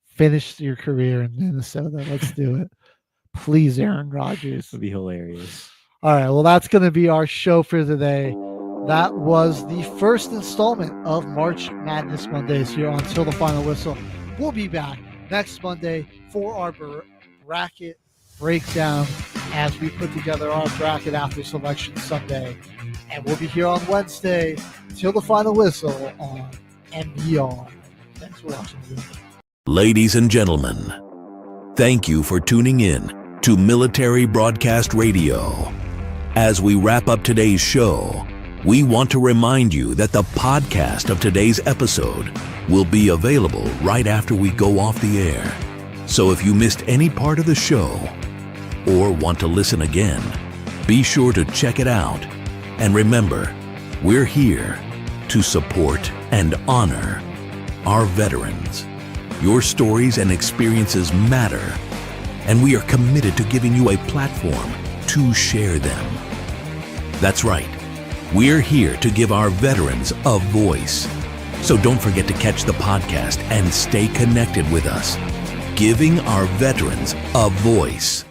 finish your career in Minnesota. Let's do it. Please, Aaron Rodgers.
It would be hilarious.
All right. Well, that's going to be our show for today. That was the first installment of March Madness Mondays here on Till the Final Whistle. We'll be back next Monday for our bracket breakdown as we put together our bracket after Selection Sunday. And we'll be here on Wednesday Till the Final Whistle on NBR. Thanks for watching.
Ladies and gentlemen, thank you for tuning in to Military Broadcast Radio. As we wrap up today's show, we want to remind you that the podcast of today's episode will be available right after we go off the air. So if you missed any part of the show or want to listen again, be sure to check it out. And remember, we're here to support and honor our veterans. Your stories and experiences matter, and we are committed to giving you a platform to share them. That's right. We're here to give our veterans a voice. So don't forget to catch the podcast and stay connected with us. giving our veterans a voice.